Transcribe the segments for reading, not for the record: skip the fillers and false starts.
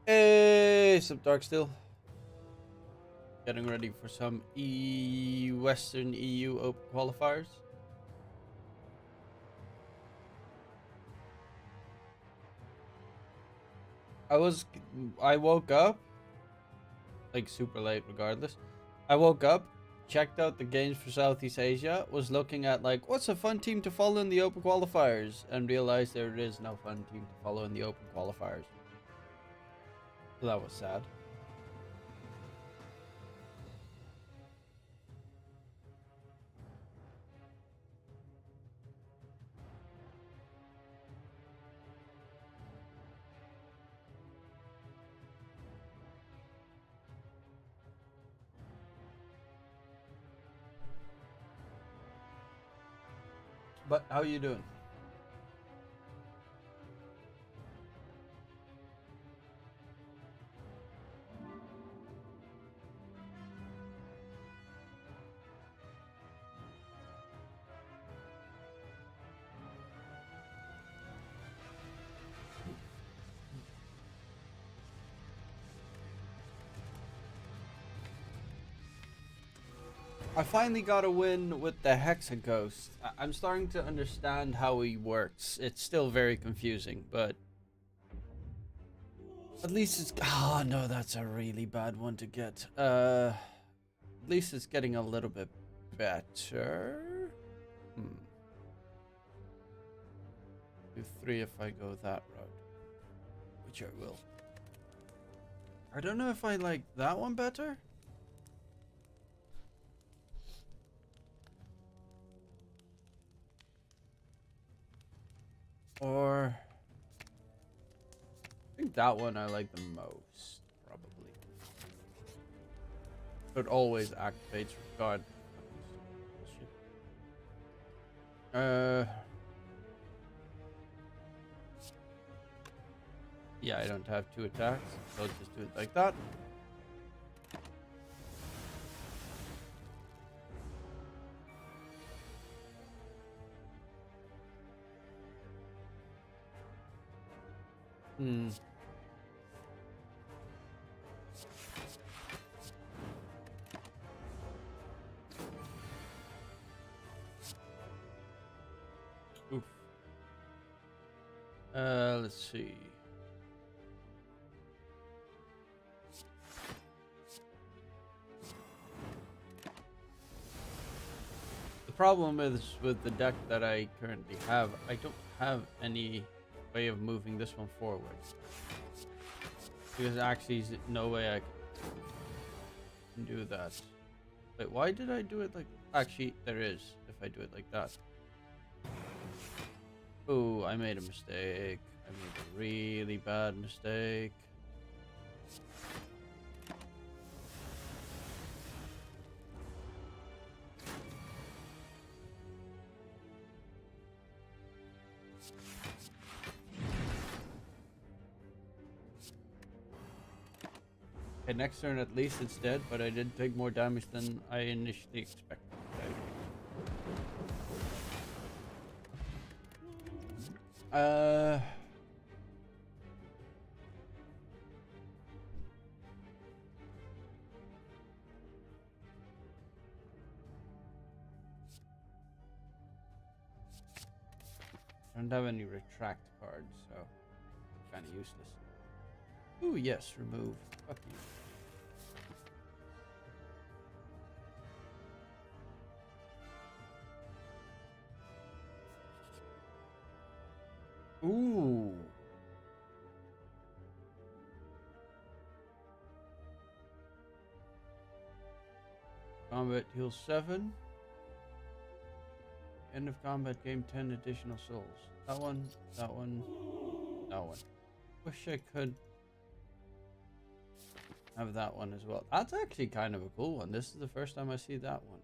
Hey, some Dark Steel. Getting ready for some Western EU Open qualifiers. I woke up like super late regardless. I woke up, checked out the games for Southeast Asia, was looking at like what's a fun team to follow in the Open qualifiers, and realized there is no fun team to follow in the Open qualifiers. So that was sad. But how you doing? I finally got a win with the Hexa Ghost. I'm starting to understand how he works. It's still very confusing, but at least it's... Oh, no, that's a really bad one to get. At least it's getting a little bit better. Do 3 if I go that route, which I will. I don't know if I like that one better. Or I think that one I like the most, probably. It always activates regard. Yeah, I don't have 2 attacks, so I'll just do it like that. Oof. Let's see. The problem is with the deck that I currently have, I don't have any way of moving this one forward. Because actually, there's no way I can do that. Wait, why did I do it like... Actually, there is, if I do it like that. Oh, I made a mistake. I made a really bad mistake. Okay, next turn at least it's dead, but I did take more damage than I initially expected. I don't have any retract cards, so kind of useless. Ooh, yes, remove. Fuck you. Ooh. Combat heal 7. End of combat gain 10 additional souls. That one, that one, that one. Wish I could have that one as well. That's actually kind of a cool one. This is the first time I see that one.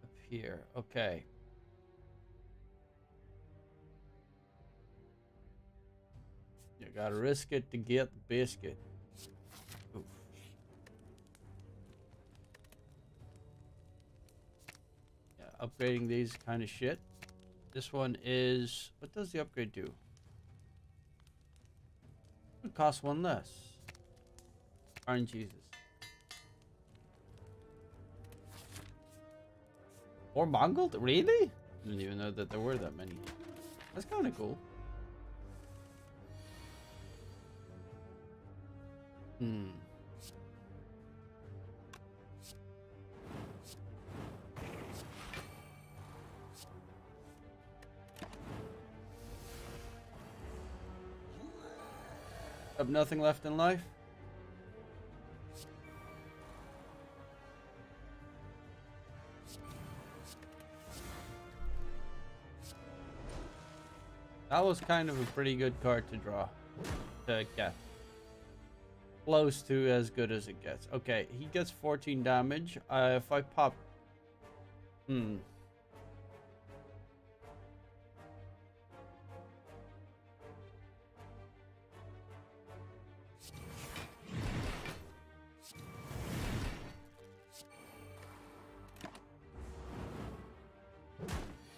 Up here. Okay. You gotta risk it to get the biscuit. Oof. Yeah, upgrading these kind of shit. This one is... What does the upgrade do? It costs 1 less. Orange Jesus. Or Mongol? Really? I didn't even know that there were that many. That's kind of cool. Hmm. Have nothing left in life? That was kind of a pretty good card to draw. To get. Close to as good as it gets. Okay, he gets 14 damage. If I pop...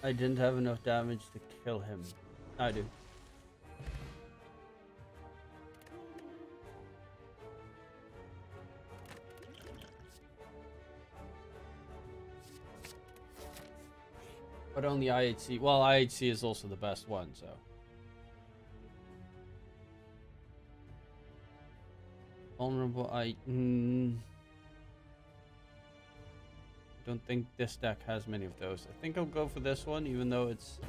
I didn't have enough damage to kill him. I do. But only IHC. Well, IHC is also the best one, so. Vulnerable. I don't think this deck has many of those. I think I'll go for this one, even though it's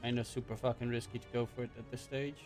kind of super fucking risky to go for it at this stage.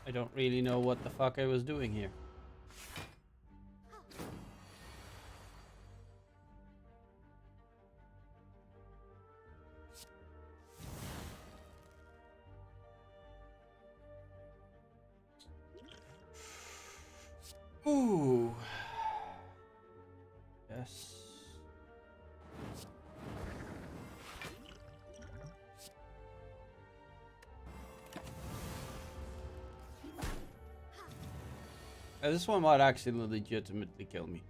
I don't really know what the fuck I was doing here. Ooh. Yes. This one might actually legitimately kill me.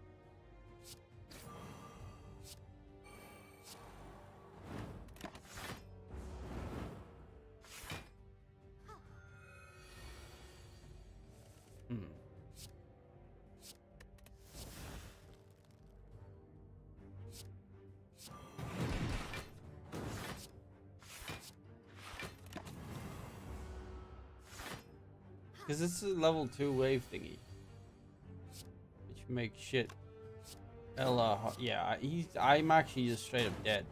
Because it's a level 2 wave thingy. Which makes shit hella hard. Yeah, I'm actually just straight up dead.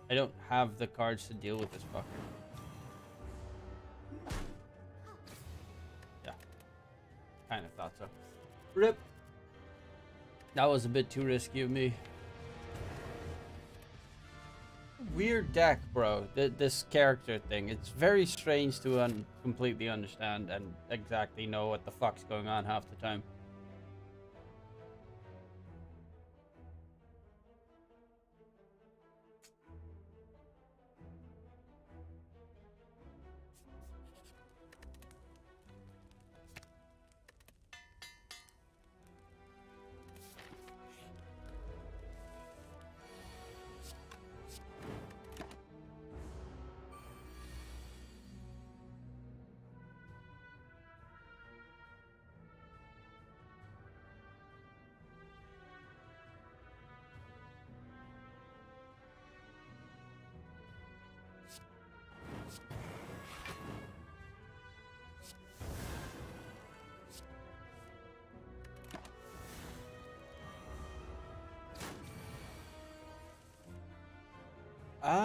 I don't have the cards to deal with this fucker. Yeah. Kind of thought so. RIP. That was a bit too risky of me. Weird deck, bro. This character thing. It's very strange to completely understand and exactly know what the fuck's going on half the time. Oh.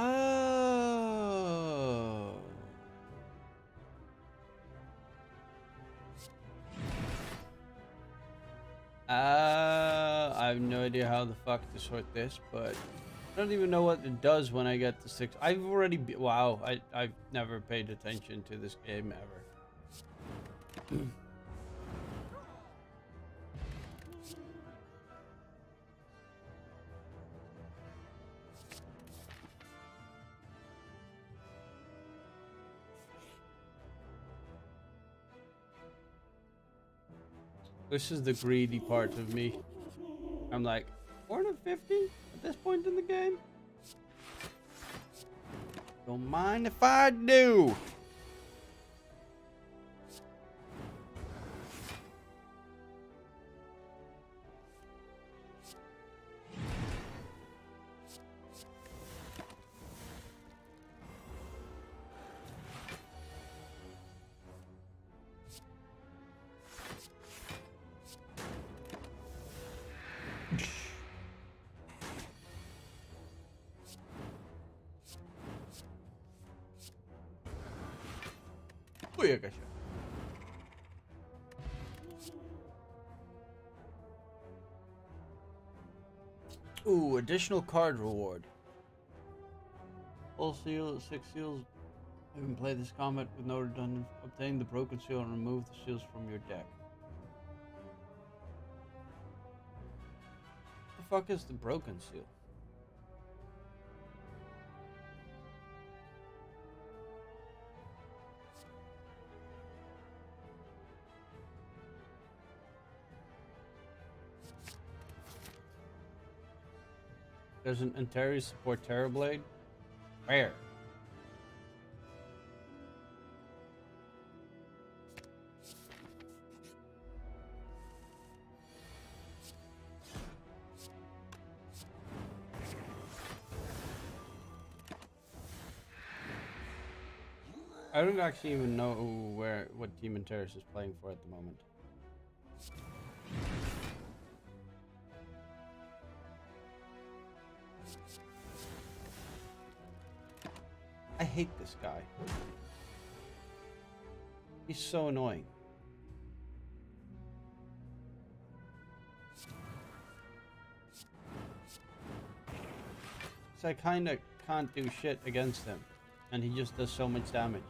I have no idea how the fuck to sort this, but I don't even know what it does when I get to 6. I've already wow, I've never paid attention to this game ever. This is the greedy part of me. I'm like, 450 at this point in the game? Don't mind if I do. Booyakasha. Ooh, additional card reward. All seals, 6 seals. You can play this combat with no redundant. Obtain the broken seal and remove the seals from your deck. The fuck is the broken seal? Doesn't Antares support Terrorblade? Where? I don't actually even know what team Antares is playing for at the moment. I hate this guy. He's so annoying. So I kind of can't do shit against him, and he just does so much damage.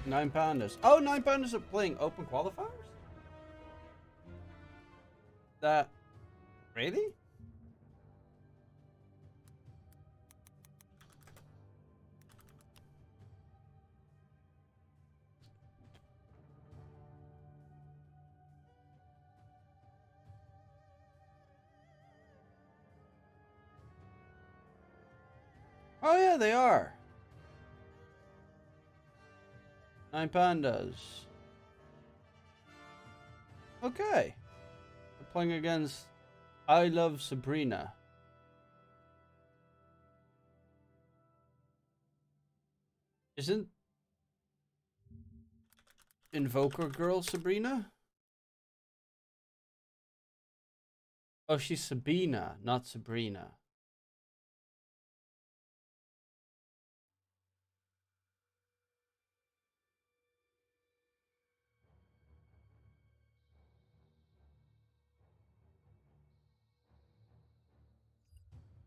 Nine Pandas. Oh, 9 Pandas are playing open qualifiers? That... Really? Oh yeah, they are. 9 Pandas. Okay. They're playing against I Love Sabrina. Isn't Invoker Girl Sabrina? Oh, she's Sabina, not Sabrina.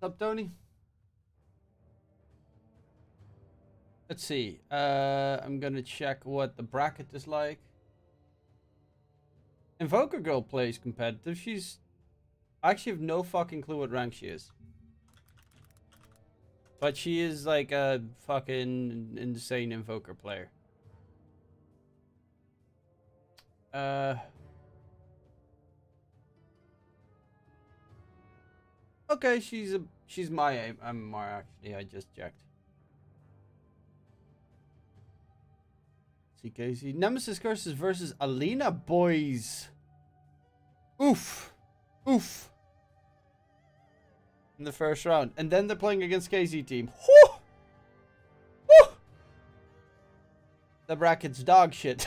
What's up, Tony? Let's see. I'm gonna check what the bracket is like. Invoker Girl plays competitive. I actually have no fucking clue what rank she is. But she is like a fucking insane Invoker player. Okay, she's my MMR actually. I just checked. CKC Nemesis Curses versus Alina, boys. Oof. Oof. In the first round. And then they're playing against KZ team. Whew! Whew! The bracket's dog shit.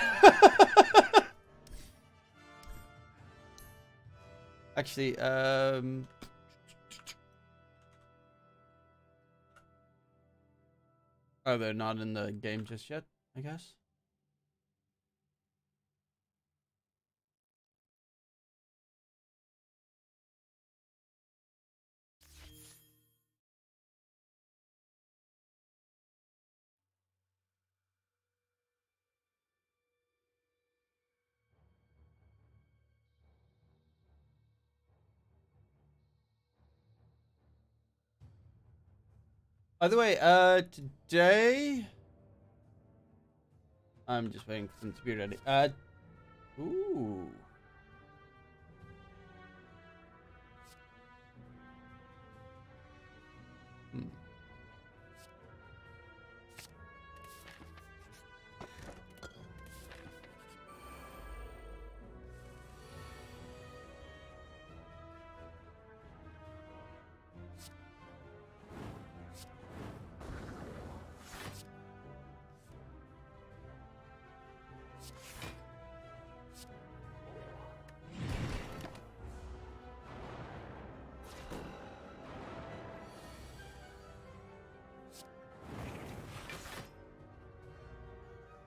Actually, oh, they're not in the game just yet, I guess. By the way, today I'm just waiting for them to be ready. Ooh. Hmm.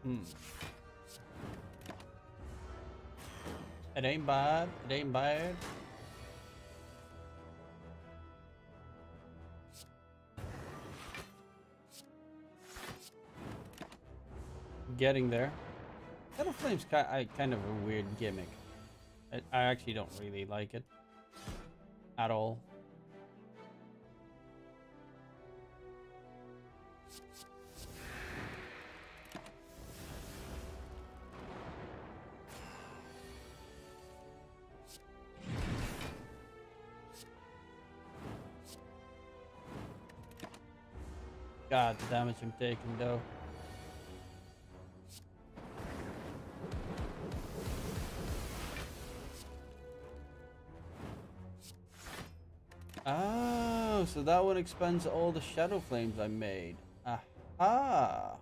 Hmm. It ain't bad. It ain't bad. Getting there. Shadow Flame's kind of a weird gimmick. I actually don't really like it at all. God, the damage I'm taking though. Oh, so that one expends all the Shadow Flames I made. Aha!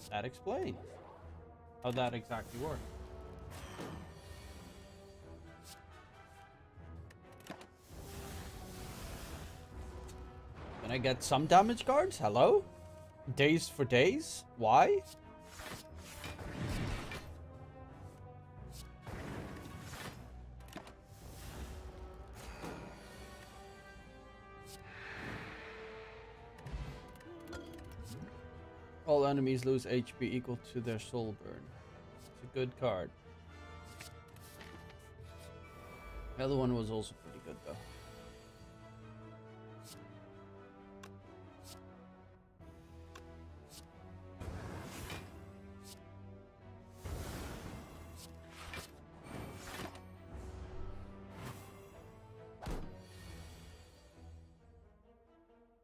That explains how that exactly works. Can I get some damage cards? Hello? Days for days? Why? All enemies lose HP equal to their soul burn. It's a good card. The other one was also pretty good though.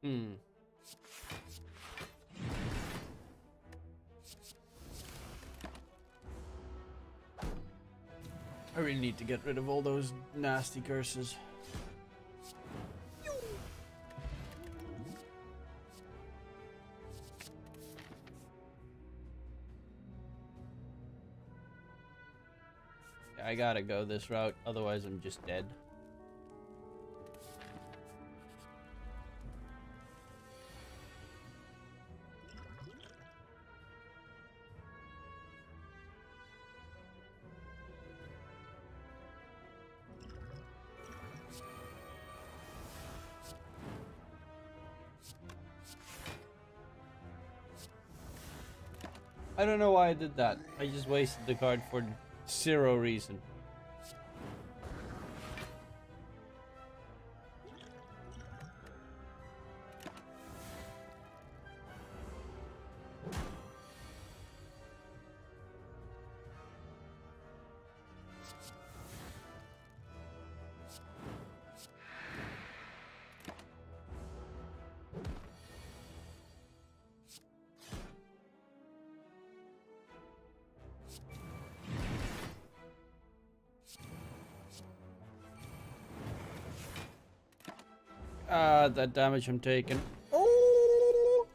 Hmm. I really need to get rid of all those nasty curses. I gotta go this route, otherwise I'm just dead. I don't know why I did that. I just wasted the card for zero reason. That damage I'm taking. Oh!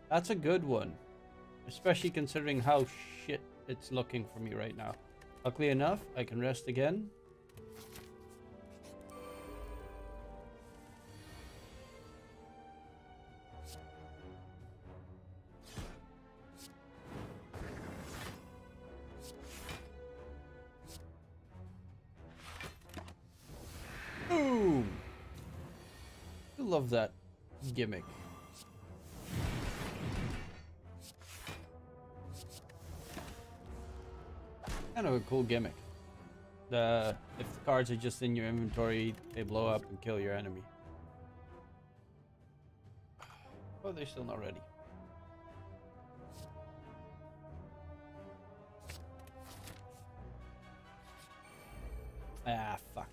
That's a good one. Especially considering how shit it's looking for me right now. Luckily enough, I can rest again. Boom! I love that gimmick. Kind of a cool gimmick. If the cards are just in your inventory, they blow up and kill your enemy. Oh, they're still not ready. Ah, fuck.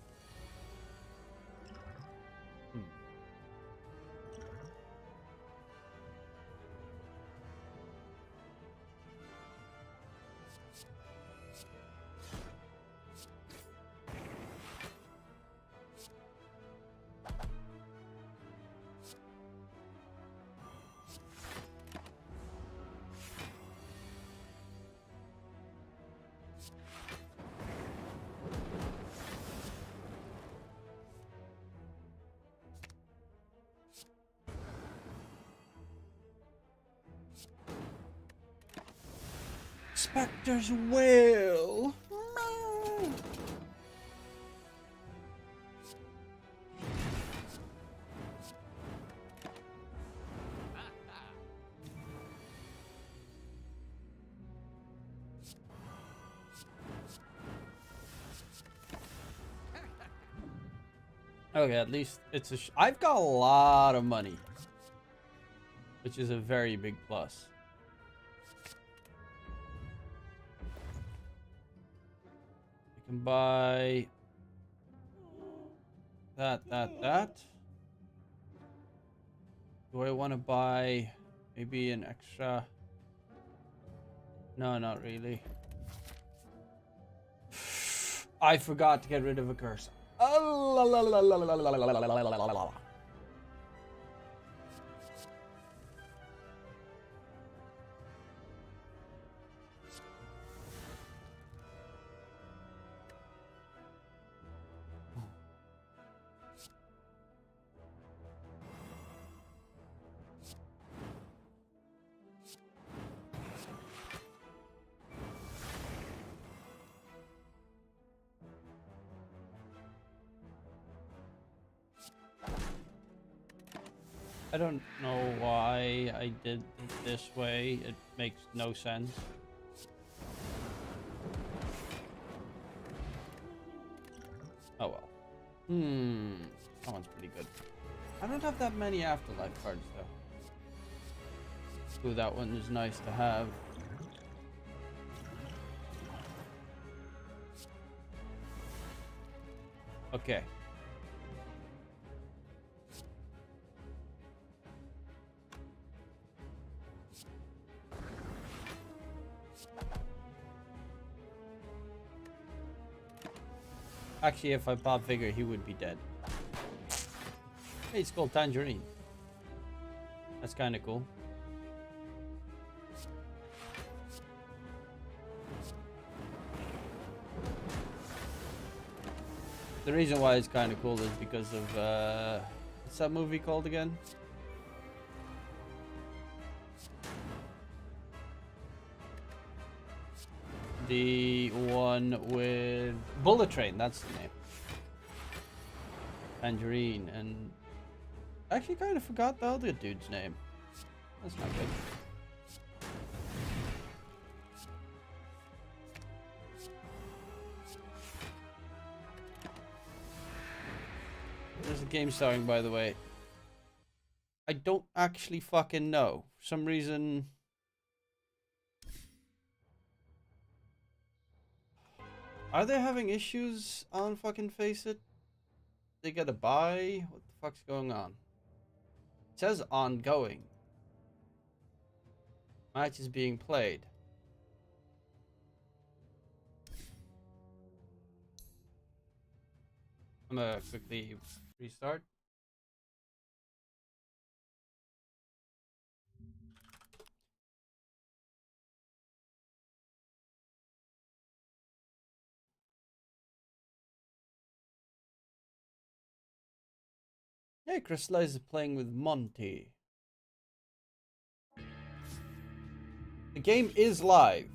Spectre's will. Okay, at least it's a. I've got a lot of money, which is a very big plus. You can buy that. Do I want to buy maybe an extra? No, not really. I forgot to get rid of a curse. I don't know why I did it this way. It makes no sense. Oh well. That one's pretty good. I don't have that many afterlife cards though. Ooh, that one is nice to have. Okay. Actually, if I pop Vigor, he would be dead. Hey, it's called Tangerine. That's kind of cool. The reason why it's kind of cool is because of, what's that movie called again? The one with Bullet Train, that's the name. Tangerine, and I actually kind of forgot the other dude's name. That's not good. There's a game starting, by the way. I don't actually fucking know. For some reason... Are they having issues on fucking Face It? They gotta buy? What the fuck's going on? It says ongoing. Match is being played. I'm gonna quickly restart. Hey, Crystallize is playing with Monty. The game is live.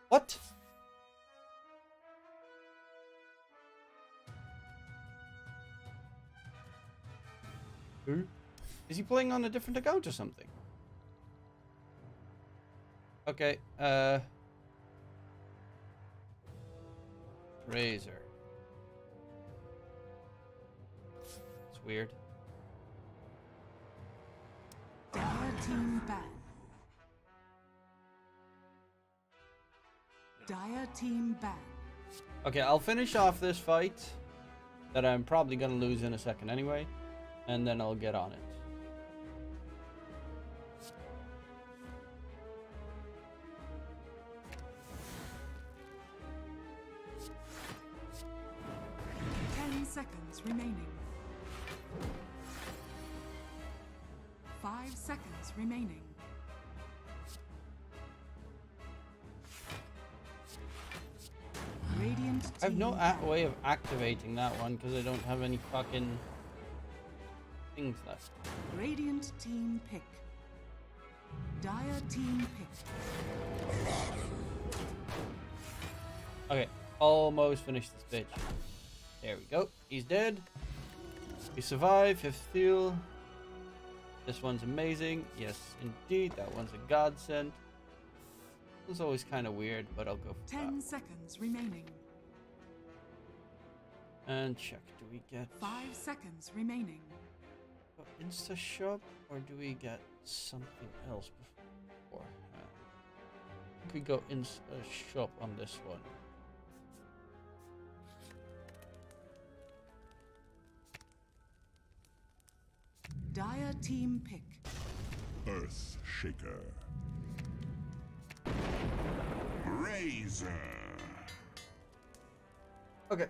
What? Who? Is he playing on a different account or something? Okay, Razor. weird. Dire team ban. Dire team ban. Okay, I'll finish off this fight that I'm probably gonna lose in a second anyway, and then I'll get on it. Seconds remaining. 5 seconds remaining. Radiant I have no team way of activating that one because I don't have any fucking things left. Radiant team pick. Dire team pick. Okay, almost finished this bitch. There we go. He's dead. We survive. 5th steal. This one's amazing. Yes, indeed. That one's a godsend. It's always kind of weird, but I'll go for 10 that. seconds remaining. And check. Do we get 5 seconds remaining. Insta shop or do we get something else beforehand? I think we go Insta shop on this one. Dire team pick. Earth Shaker. Razor. Okay.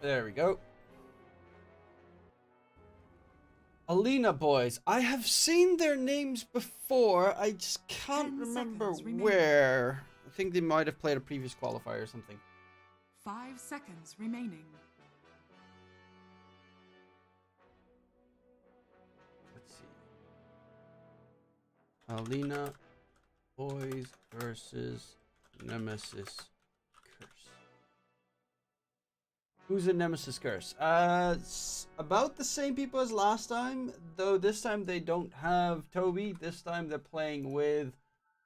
There we go. Alina boys. I have seen their names before. I just can't 10 remember seconds remaining. where. I think they might have played a previous qualifier or something. 5 seconds remaining. Let's see. Alina boys versus Nemesis Curse. Who's in Nemesis Curse? It's about the same people as last time, though this time they don't have Toby. This time they're playing with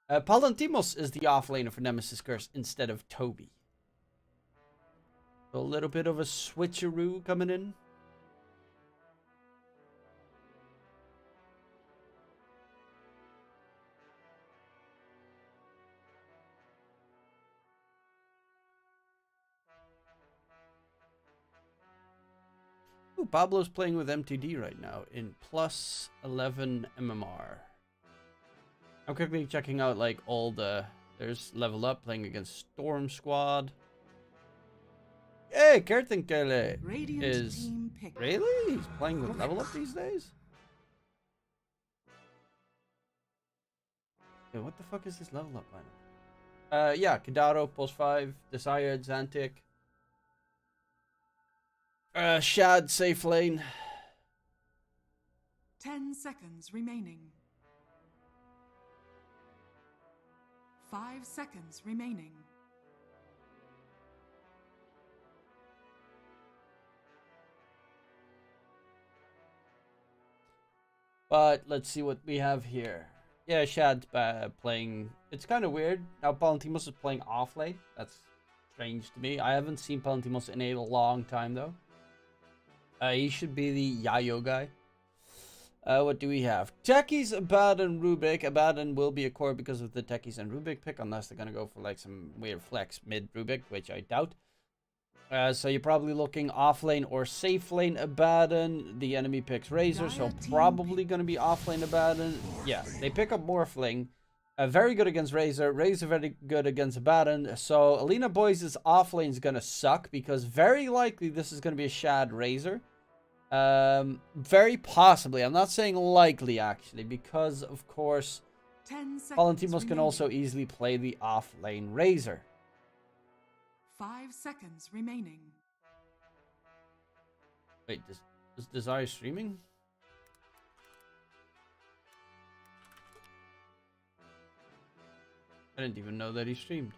Palantimos is the offlaner for Nemesis Curse instead of Toby. So a little bit of a switcheroo coming in. Ooh, Pablo's playing with MTD right now in plus 11 MMR. I'm quickly checking out like all the... There's Level Up playing against Storm Squad. Hey, Kertinkele Radiant is... team pick. Really? He's playing with Level Up these days? Yeah, what the fuck is this Level Up lineup? Yeah, Kadaro, Pulse 5, Desired, Xantic. Shad, safe lane. 10 seconds remaining. 5 seconds remaining. But let's see what we have here. Yeah, Shad's playing. It's kind of weird. Now Palantimos is playing off lane. That's strange to me. I haven't seen Palantimos in a long time though. He should be the Yayo guy. What do we have? Techies, Abaddon, Rubik. Abaddon will be a core because of the Techies and Rubik pick, unless they're gonna go for like some weird flex mid Rubik, which I doubt. So you're probably looking off lane or safe lane Abaddon. The enemy picks Razor, so probably gonna be off lane Abaddon. Yeah, they pick up Morphling. Very good against Razor. Razor very good against Abaddon. So Alina Boys' off lane is gonna suck because very likely this is gonna be a Shad Razor. Very possibly. I'm not saying likely actually, because of course 10 seconds Palantimos can remaining. also easily play the off lane Razor. 5 seconds remaining. Wait, is Desire streaming? I didn't even know that he streamed.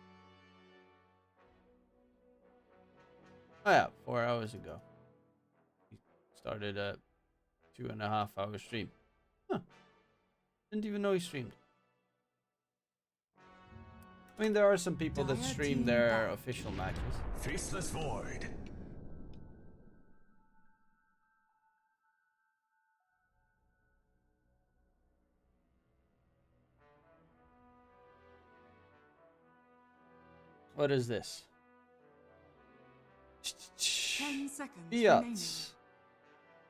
Oh yeah, 4 hours ago. He started a 2.5 hour stream. Huh. Didn't even know he streamed. I mean, there are some people that stream their official matches. Faceless Void. What is this? 10 seconds remaining. Fiat.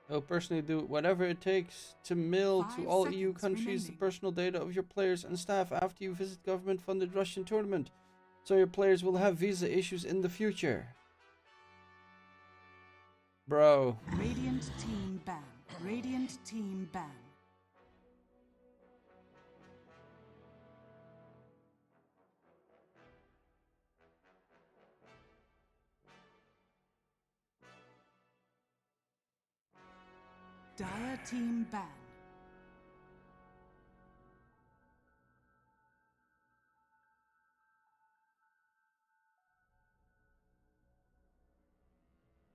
I will personally do whatever it takes to mail to 5 all EU seconds countries the remaining. personal data of your players and staff after you visit government-funded Russian tournament, so your players will have visa issues in the future. Bro. Radiant team ban. Radiant team ban. Dire team ban.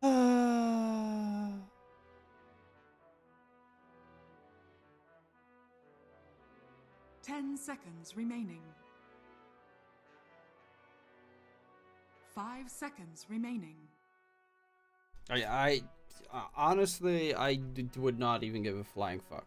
Ah. 10 seconds remaining. 5 seconds remaining. I honestly, would not even give a flying fuck.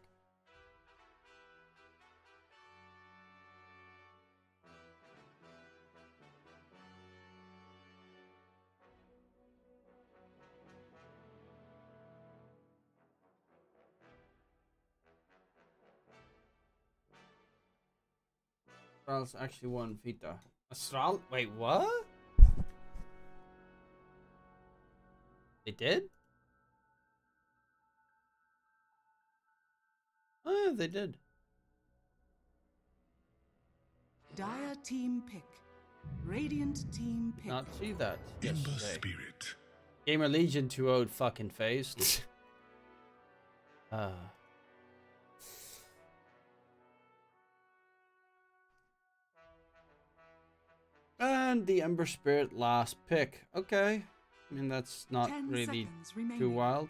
Astral's actually won Vita. Astral? Wait, what? They did? Oh, yeah, they did. Dire team pick. Radiant team pick. Not see that. Ember yesterday. Spirit. Gamer Legion 2-0 fucking phased. And the Ember Spirit last pick. Okay. I mean, that's not 10 really seconds remaining. too wild.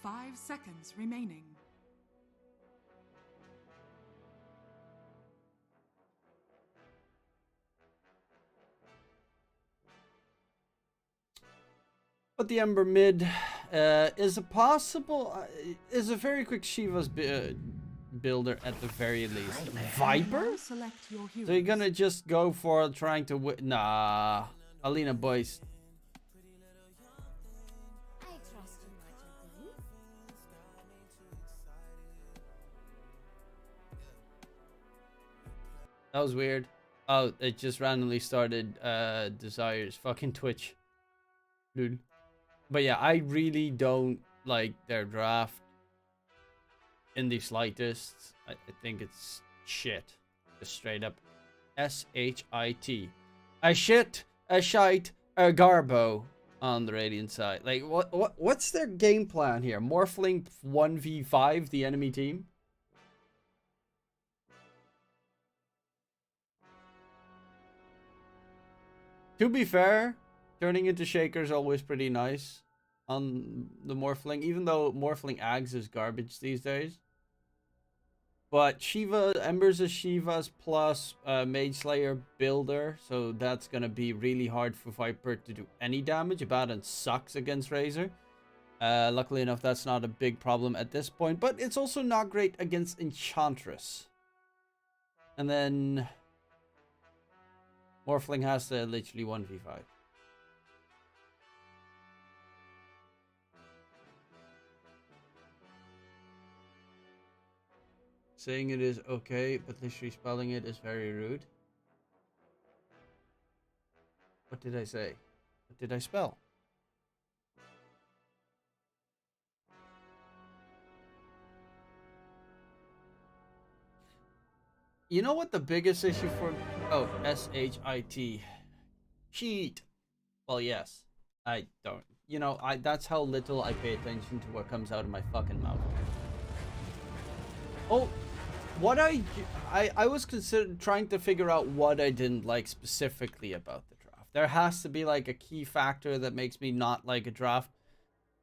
5 seconds remaining. But the Ember mid is a possible, is a very quick Shiva's builder at the very least. Viper? Now select your So you're heroes. gonna just go for trying to win? Nah, Alina boys. I trust you, my gentlemen. That was weird. Oh, it just randomly started Desire's fucking Twitch. Dude. But yeah, I really don't like their draft in the slightest. I think it's shit. Just straight up S-H-I-T. A shit, a shite, a garbo on the Radiant side. Like, what's their game plan here? Morphling 1v5 the enemy team? To be fair, turning into Shaker is always pretty nice on the Morphling, even though Morphling Ags is garbage these days. But Shiva, Ember's a Shiva's plus Mage Slayer builder, so that's going to be really hard for Viper to do any damage. Abaddon sucks against Razor. Luckily enough, that's not a big problem at this point, but it's also not great against Enchantress. And then Morphling has to literally 1v5. Saying it is okay, but literally spelling it is very rude. What did I say? What did I spell? You know what the biggest issue for... Oh, S-H-I-T. Cheat. Well, yes. I don't. You know, that's how little I pay attention to what comes out of my fucking mouth. Oh, what I was trying to figure out what I didn't like specifically about the draft. There has to be like a key factor that makes me not like a draft.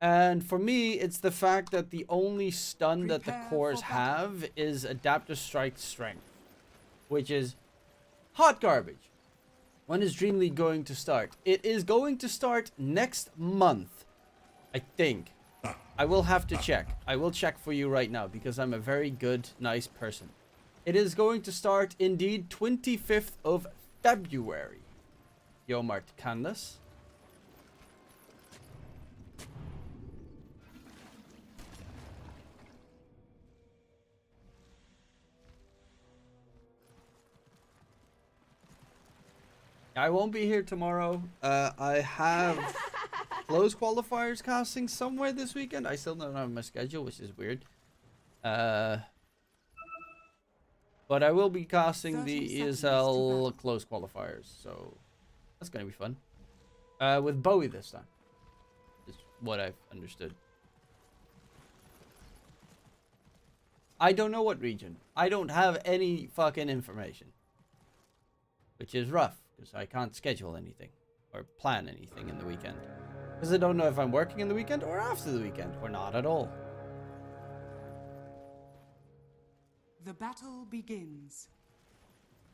And for me, it's the fact that the only stun that the cores have is Adaptive Strike Strength, which is hot garbage. When is Dream League going to start? It is going to start next month, I think. I will have to check. I will check for you right now because I'm a very good, nice person. It is going to start indeed 25th of February. Yo, Mart Candace. I won't be here tomorrow. I have close qualifiers casting somewhere this weekend. I still don't have my schedule, which is weird. But I will be casting the ESL close qualifiers, so that's gonna be fun. With Bowie this time, is what I've understood. I don't know what region. I don't have any fucking information, which is rough. Because I can't schedule anything or plan anything in the weekend. Because I don't know if I'm working in the weekend or after the weekend or not at all. The battle begins.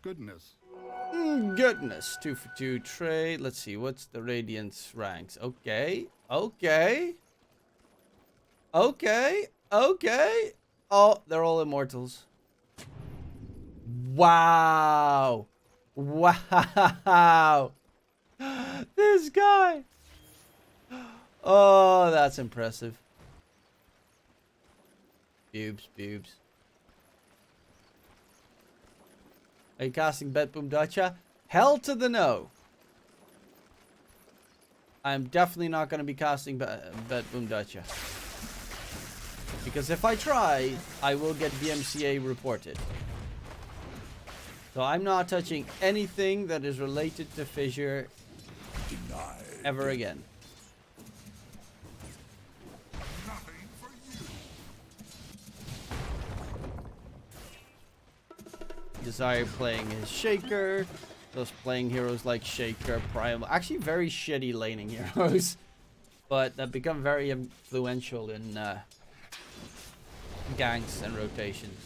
Goodness. Goodness. 2 for 2 trade. Let's see. What's the Radiance ranks? Okay. Okay. Okay. Okay. Oh, they're all immortals. Wow. Wow. This guy. Oh, that's impressive. Boobs, boobs. Are you casting Bet Boom Dacha? Hell to the no. I'm definitely not going to be casting Bet Boom Dacha. Because if I try, I will get BMCA reported. So I'm not touching anything that is related to Fissure ever again. Desire playing his Shaker. Those playing heroes like Shaker, Primal. Actually very shitty laning heroes. But that become very influential in ganks and rotations.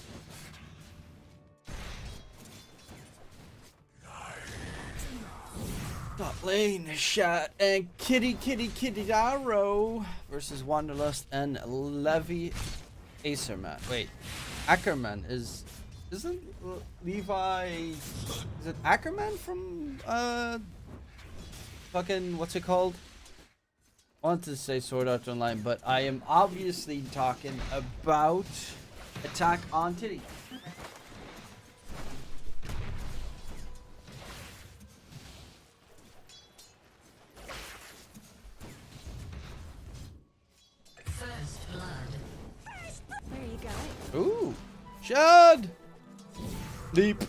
Top lane shot and Kitty Daro versus Wanderlust and Levi Acerman. Wait, Ackerman isn't Levi? Is it Ackerman from fucking what's it called? I wanted to say Sword Art Online, but I am obviously talking about Attack on Titty. Where are you going? Ooh, Shad! Leap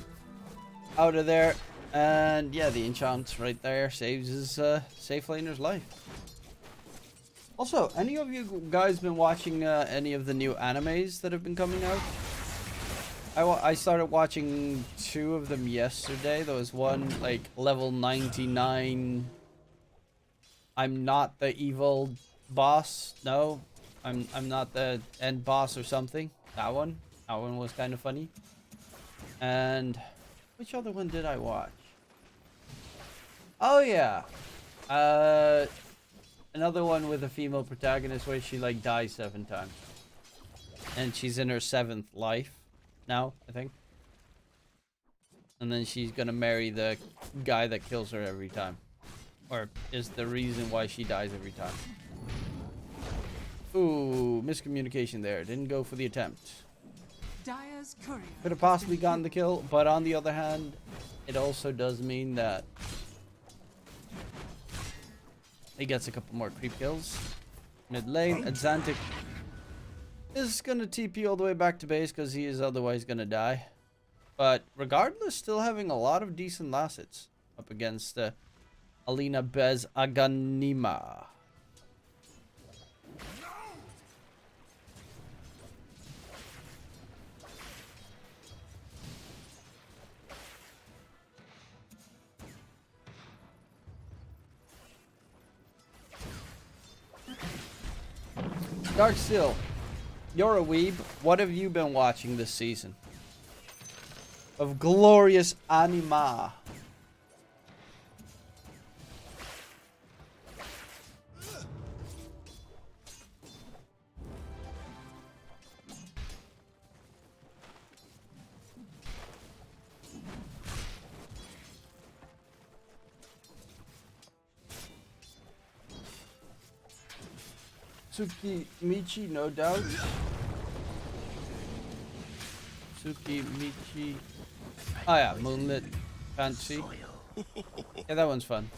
out of there, and yeah, the enchant right there saves his safe laner's life. Also, any of you guys been watching any of the new animes that have been coming out? I started watching 2 of them yesterday. There was one like level 99. I'm not the evil boss. No, I'm not the end boss or something. That one was kind of funny. And which other one did I watch? Oh yeah, another one with a female protagonist where she like dies 7 times, and she's in her 7th life now, I think. And then she's gonna marry the guy that kills her every time, or is the reason why she dies every time. Ooh, miscommunication there. Didn't go for the attempt. Dire's courier. Could have possibly gotten the kill, but on the other hand, it also does mean that he gets a couple more creep kills. Mid lane, Atlantic is gonna TP all the way back to base because he is otherwise gonna die. But regardless, still having a lot of decent last hits up against Alina Bez Aganima. Darksteel, you're a weeb. What have you been watching this season of glorious anima? Tsukimichi, no doubt. Tsukimichi. Oh yeah, Moonlit Fantasy. Yeah, that one's fun.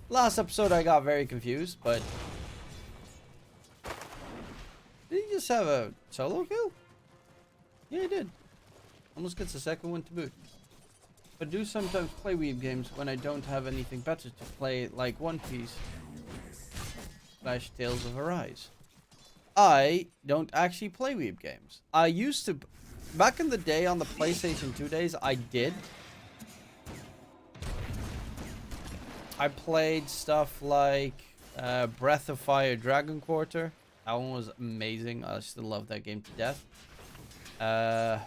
Last episode I got very confused, but... Did he just have a solo kill? Yeah, he did. Almost gets the second one to boot. But I do sometimes play Weeb games when I don't have anything better to play, like One Piece / Tales of Arise. I don't actually play Weeb games. I used to... Back in the day on the PlayStation 2 days, I did. I played stuff like Breath of Fire Dragon Quarter. That one was amazing. I still love that game to death. I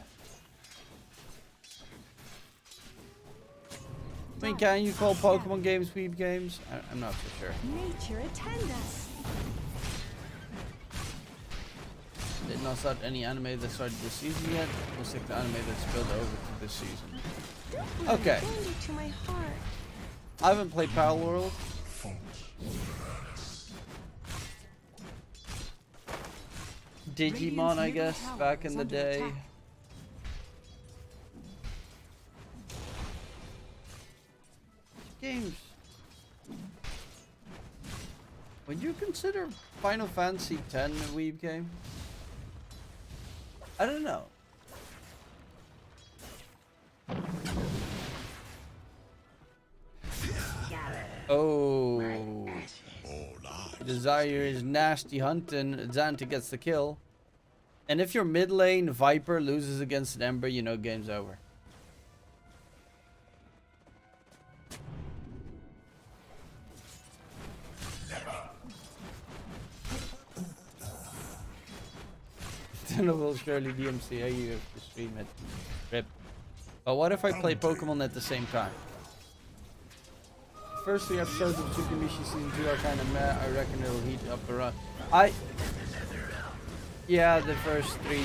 mean, can you call Pokemon games Weeb games? I'm not so sure. Nature attend us. Did not start any anime that started this season yet. Looks like the anime that spilled over to this season. Okay. To my heart. I haven't played Power World. Digimon, I guess, back in the day. Games. Would you consider Final Fantasy X a Weeb game? I don't know. Oh. Desire is nasty hunting. Xanta gets the kill. And if your mid lane Viper loses against an Ember, you know game's over. Then it will surely DMCA you have to stream it. Rip. But what if I play Pokemon at the same time? First 3 episodes of Tsukimichi Season 2 are kind of meh. I reckon it'll heat up the run. Yeah, the first 3.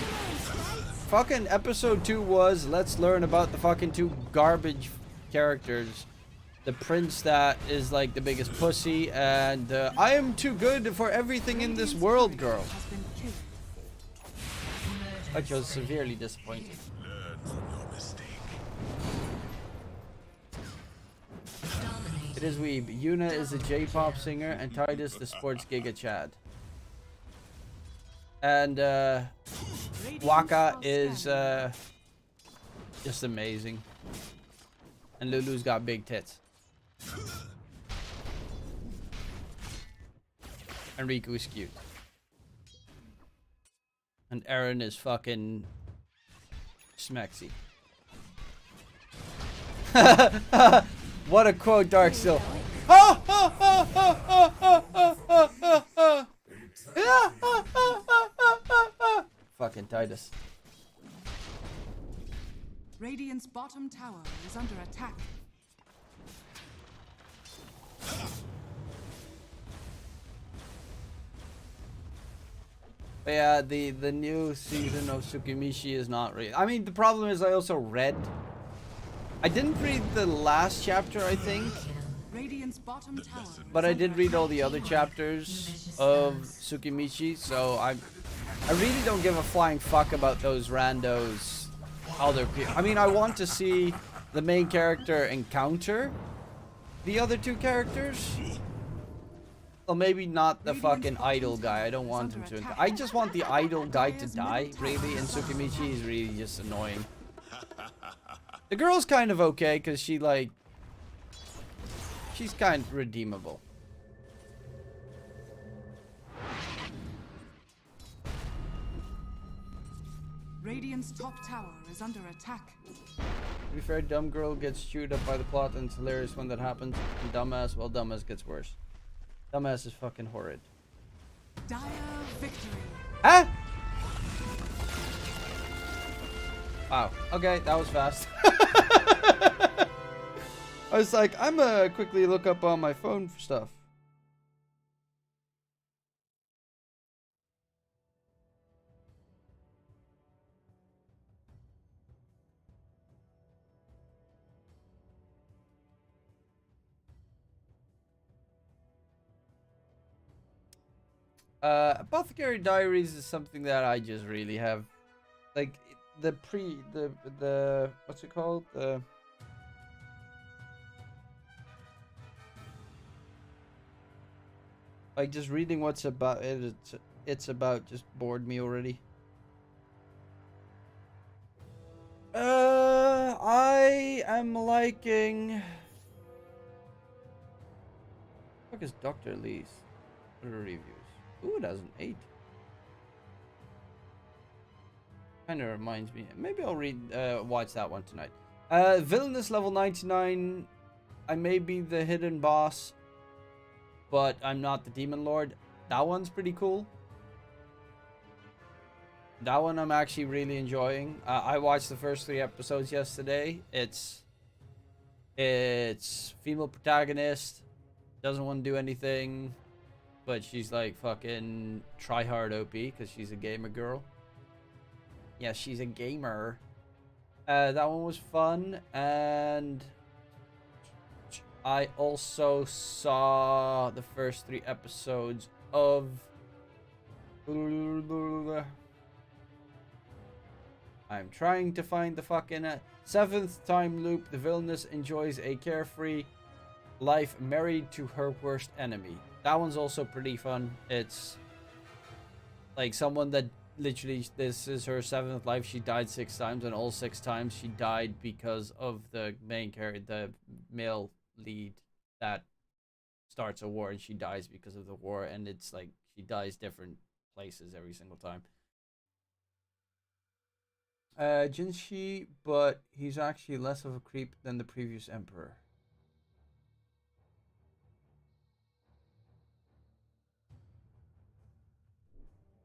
Fucking episode 2 was, let's learn about the fucking 2 garbage characters. The prince that is like the biggest pussy, and I am too good for everything in this world, girl. I was severely disappointed. It is Weeb. Yuna is a J-pop singer, and Titus the sports giga Chad. And Waka is just amazing. And Lulu's got big tits. And Riku is cute. And Eren is fucking smexy. What a quote, Dark Still. Fucking Titus. Radiant's bottom tower is under attack. But yeah, the new season of Tsukimichi is not real. I mean, the problem is I also read. I didn't read the last chapter, I think. Radiant's bottom tower. But I did read all the other chapters of Tsukimichi, so I really don't give a flying fuck about those randos. Other people. I mean, I want to see the main character encounter the other 2 characters. Well, maybe not the fucking idol guy. I don't want him to. I just want the idol guy to die, really. And Tsukimichi is really just annoying. The girl's kind of okay, because she, like... She's kind of redeemable. Radiant's top tower is under attack. To be fair, dumb girl gets chewed up by the plot, and it's hilarious when that happens. And dumbass, well, dumbass gets worse. Dumbass is fucking horrid. Dire victory. Huh? Wow. Okay, that was fast. I was like, I'm gonna quickly look up on my phone for stuff. Apothecary Diaries is something that I just really have, like, the what's it called? Like, just reading what's about it, it's about just bored me already. I am liking. What is Dr. Lee's reviews? Ooh, it has an 8. Kind of reminds me. Maybe I'll watch that one tonight. Villainous level 99. I may be the hidden boss, but I'm not the demon lord. That one's pretty cool. That one I'm actually really enjoying. I watched the first 3 episodes yesterday. It's female protagonist, doesn't want to do anything, but she's like fucking try hard OP because she's a gamer girl. Yeah, she's a gamer. That one was fun, and I also saw the first 3 episodes of. I'm trying to find the fucking 7th time loop. The villainess enjoys a carefree life married to her worst enemy. That one's also pretty fun. It's like someone that literally, this is her 7th life. She died 6 times, and all 6 times she died because of the main character, the male lead that starts a war, and she dies because of the war. And it's like she dies different places every single time. Jinshi, but he's actually less of a creep than the previous emperor.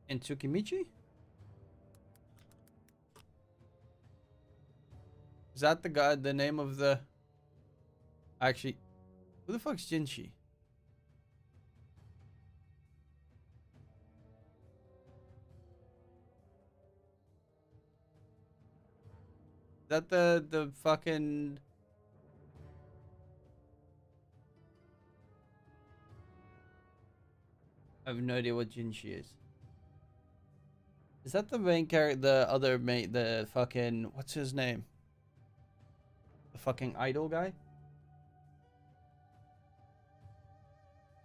And Tsukimichi? Is that the guy, the name of the... Actually, who the fuck's Jinshi? Is that the fucking... I have no idea what Jinshi is. Is that the main character, the other main, the fucking... What's his name? The fucking idol guy?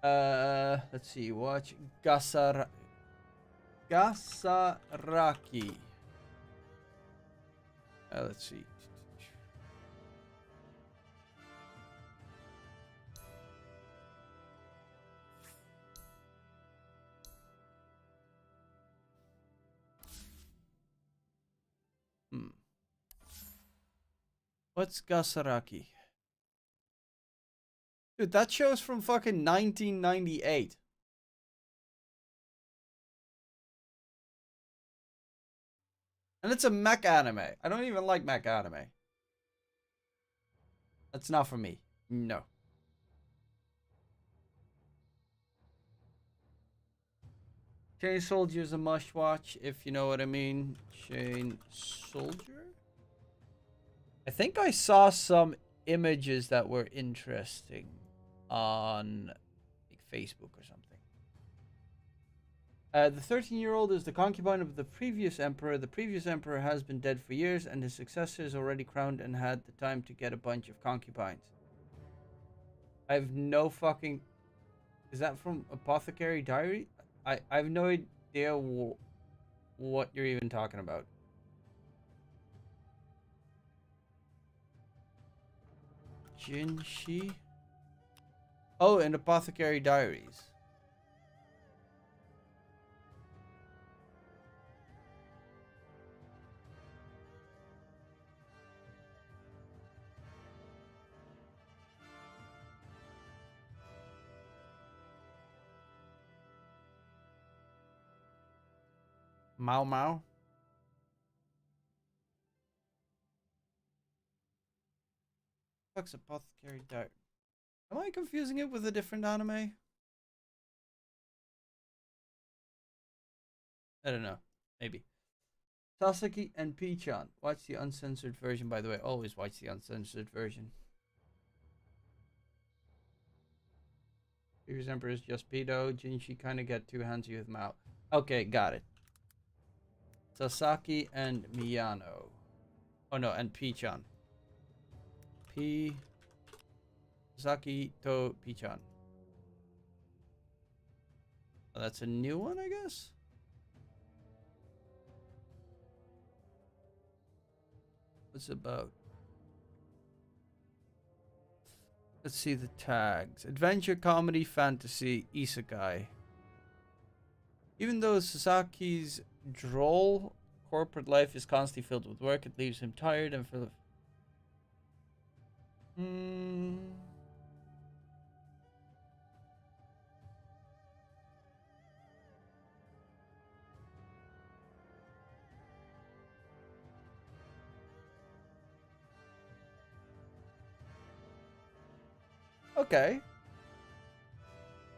Let's see. Watch Gasaraki. Let's see. What's Gasaraki? Dude, that show's from fucking 1998. And it's a mech anime. I don't even like mech anime. That's not for me. No. Chain Soldier is a must watch, if you know what I mean. Chain Soldier? I think I saw some images that were interesting on like Facebook or something. The 13-year-old is the concubine of the previous emperor. The previous emperor has been dead for years, and his successor is already crowned and had the time to get a bunch of concubines. I have no fucking... Is that from Apothecary Diary? I have no idea what you're even talking about. Jinshi? Oh, in Apothecary Diaries. Mao Mao? Fuck's Apothecary Diary? Am I confusing it with a different anime? I don't know. Maybe. Sasaki and Pichan. Watch the uncensored version, by the way. Always watch the uncensored version. Previous Emperor is just Pedo. Jinshi kind of get too handsy with Mao. Okay, got it. Sasaki and Miyano. Oh no, and Pichan. Sasaki to Pichan. Oh, that's a new one, I guess? What's it about? Let's see the tags. Adventure, comedy, fantasy, isekai. Even though Sasaki's droll corporate life is constantly filled with work, it leaves him tired and full of... Okay.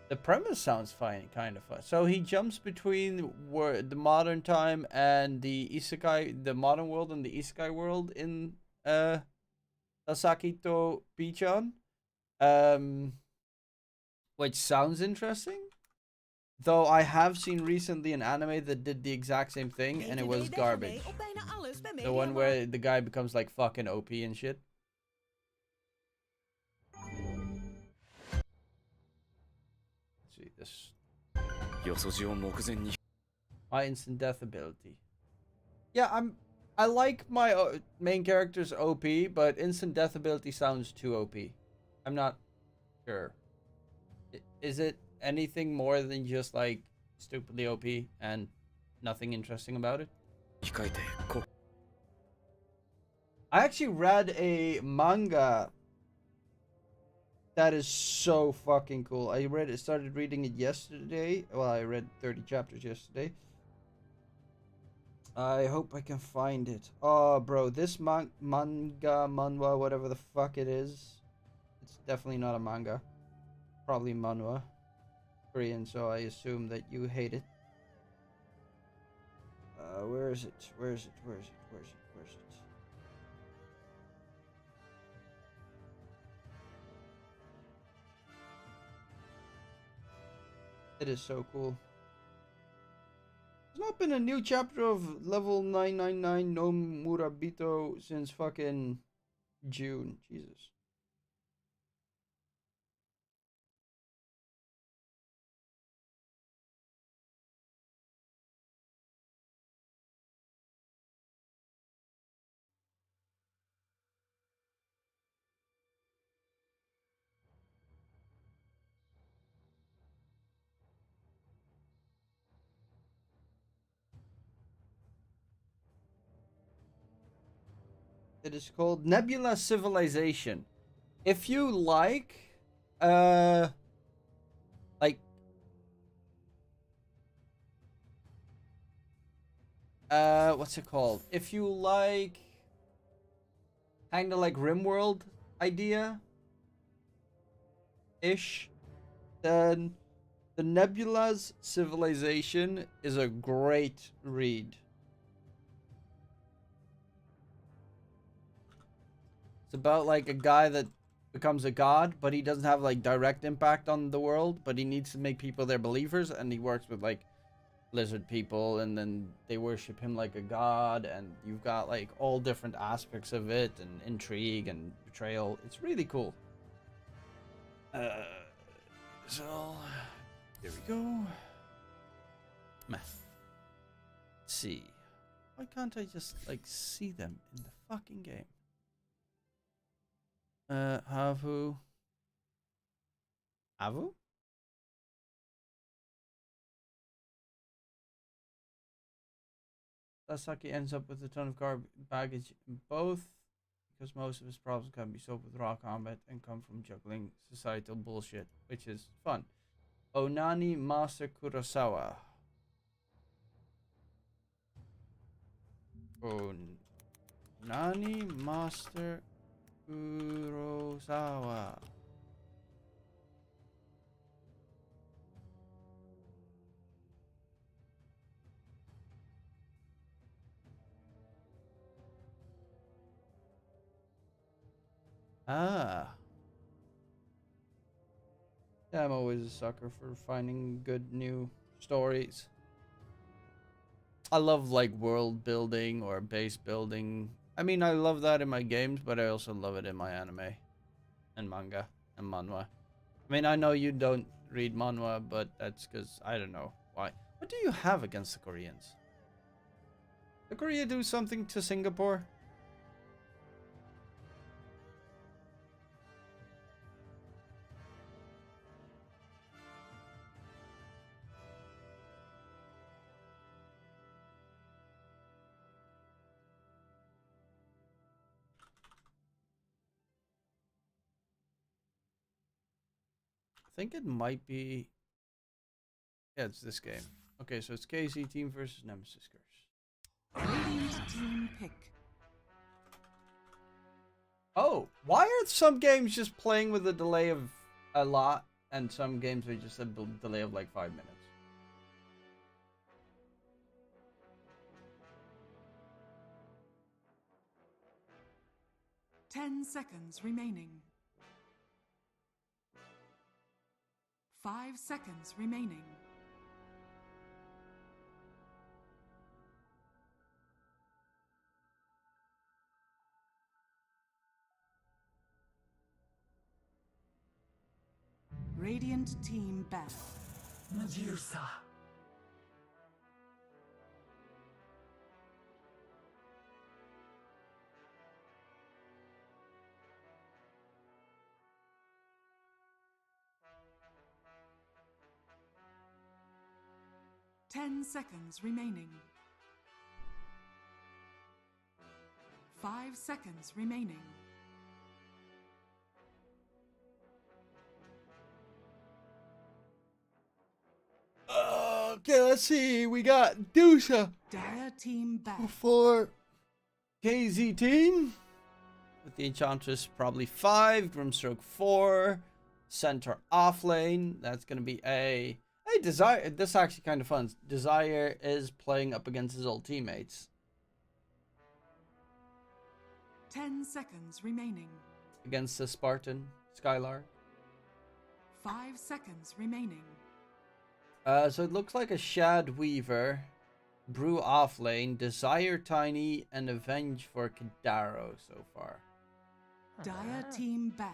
The premise sounds fine, kind of fun. So he jumps between the modern time and the isekai, the modern world and the isekai world in Sasaki to Pichan. Which sounds interesting. Though I have seen recently an anime that did the exact same thing and it was garbage. The one where the guy becomes like fucking OP and shit. Let's see this. My instant death ability. Yeah, I like my main character's OP, but instant death ability sounds too OP. I'm not sure. Is it anything more than just like stupidly OP and nothing interesting about it? I actually read a manga that is so fucking cool. I started reading it yesterday. Well, I read 30 chapters yesterday. I hope I can find it. Oh, bro, this manhwa, whatever the fuck it is. It's definitely not a manga. Probably manhwa. Korean, so I assume that you hate it. Where is it? Where is it? Where is it? Where is it? Where is it? It is so cool. There's not been a new chapter of level 999 no Murabito since fucking June. Jesus. It is called Nebula Civilization. If you like, like, what's it called? If you like, kind of like RimWorld idea-ish, then the Nebula's Civilization is a great read. It's about like a guy that becomes a god, but he doesn't have like direct impact on the world, but he needs to make people their believers, and he works with like lizard people, and then they worship him like a god, and you've got like all different aspects of it, and intrigue and betrayal. It's really cool. So there we go. Let's see. Why can't I just like see them in the fucking game? Havu. Sasaki ends up with a ton of baggage in both, because most of his problems can be solved with raw combat and come from juggling societal bullshit, which is fun. Onani Master Kurosawa. Onani Master Kurosawa. Ah. Yeah, I'm always a sucker for finding good new stories. I love like world building or base building. I mean, I love that in my games, but I also love it in my anime and manga and manhwa. I mean, I know you don't read manhwa, but that's because I don't know why. What do you have against the Koreans? Did Korea do something to Singapore? I think it might be. Yeah, it's this game. Okay, so it's KC team versus Nemesis Curse. Radiant team pick. Oh, why are some games just playing with a delay of a lot, and some games are just a delay of like 5 minutes? Ten seconds remaining. 5 seconds remaining. Radiant team back. Medusa. 10 seconds remaining. 5 seconds remaining. Okay, let's see. We got Dusa Dire team back. for KZ team. With the Enchantress probably 5, Grimstroke 4, Centaur off lane. That's going to be a... Hey, Desire. This is actually kind of fun. Desire is playing up against his old teammates. 10 seconds remaining. Against the Spartan Skylar. 5 seconds remaining. So it looks like a Shad Weaver, Brew off lane, Desire Tiny, and Avenge for Kadaro so far. Dire team ban.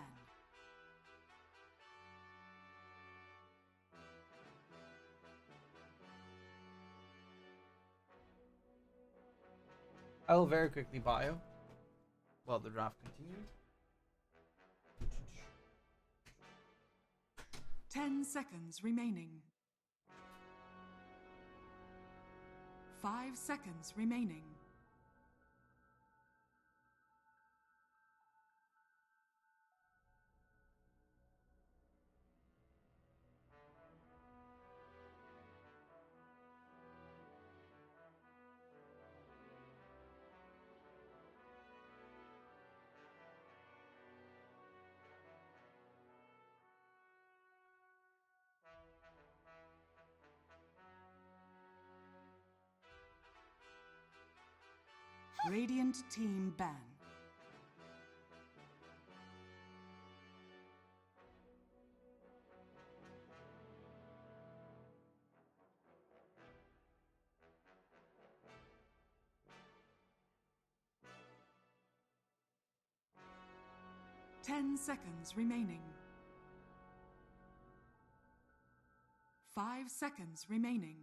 I will very quickly bio while the draft continues. 10 seconds remaining. 5 seconds remaining. Radiant team ban. Ten seconds remaining. 5 seconds remaining.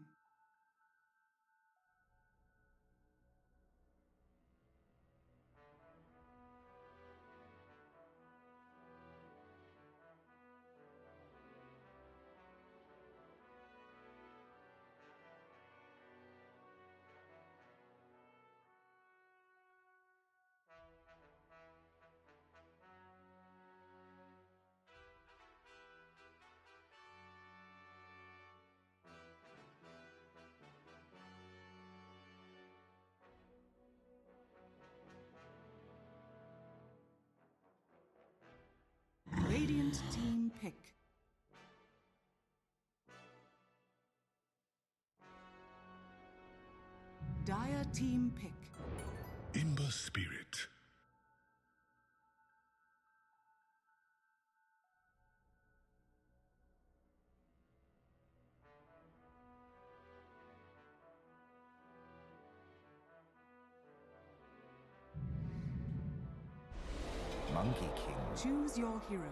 Radiant team pick. Dire team pick. Ember Spirit. Monkey King. Choose your hero.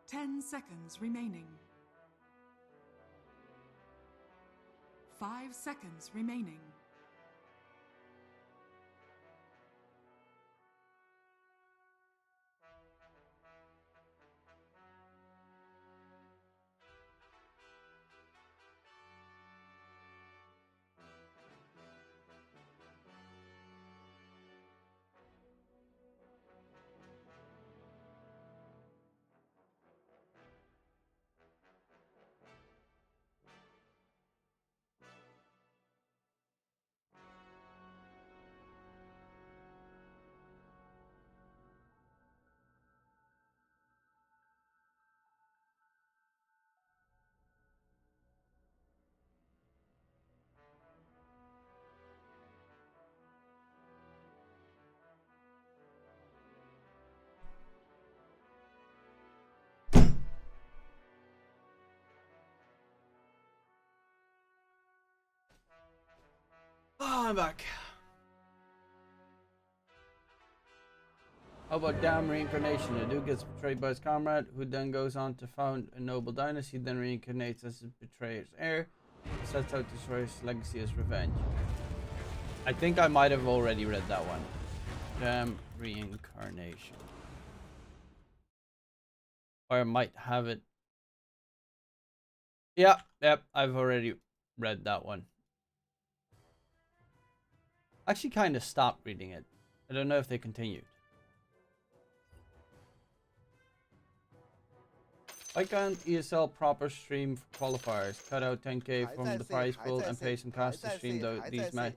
Ten seconds remaining. 5 seconds remaining. Oh, I'm back. How about damn reincarnation? A dude gets betrayed by his comrade, who then goes on to found a noble dynasty, then reincarnates as his betrayer's heir, sets out to destroy his legacy as revenge. I think I might have already read that one. Damn reincarnation. Or I might have it. Yeah, yep, I've already read that one. Actually kind of stopped reading it. I don't know if they continued. Why can't ESL proper stream qualifiers? Cut out 10k from the prize pool and pay some cost to stream these matches.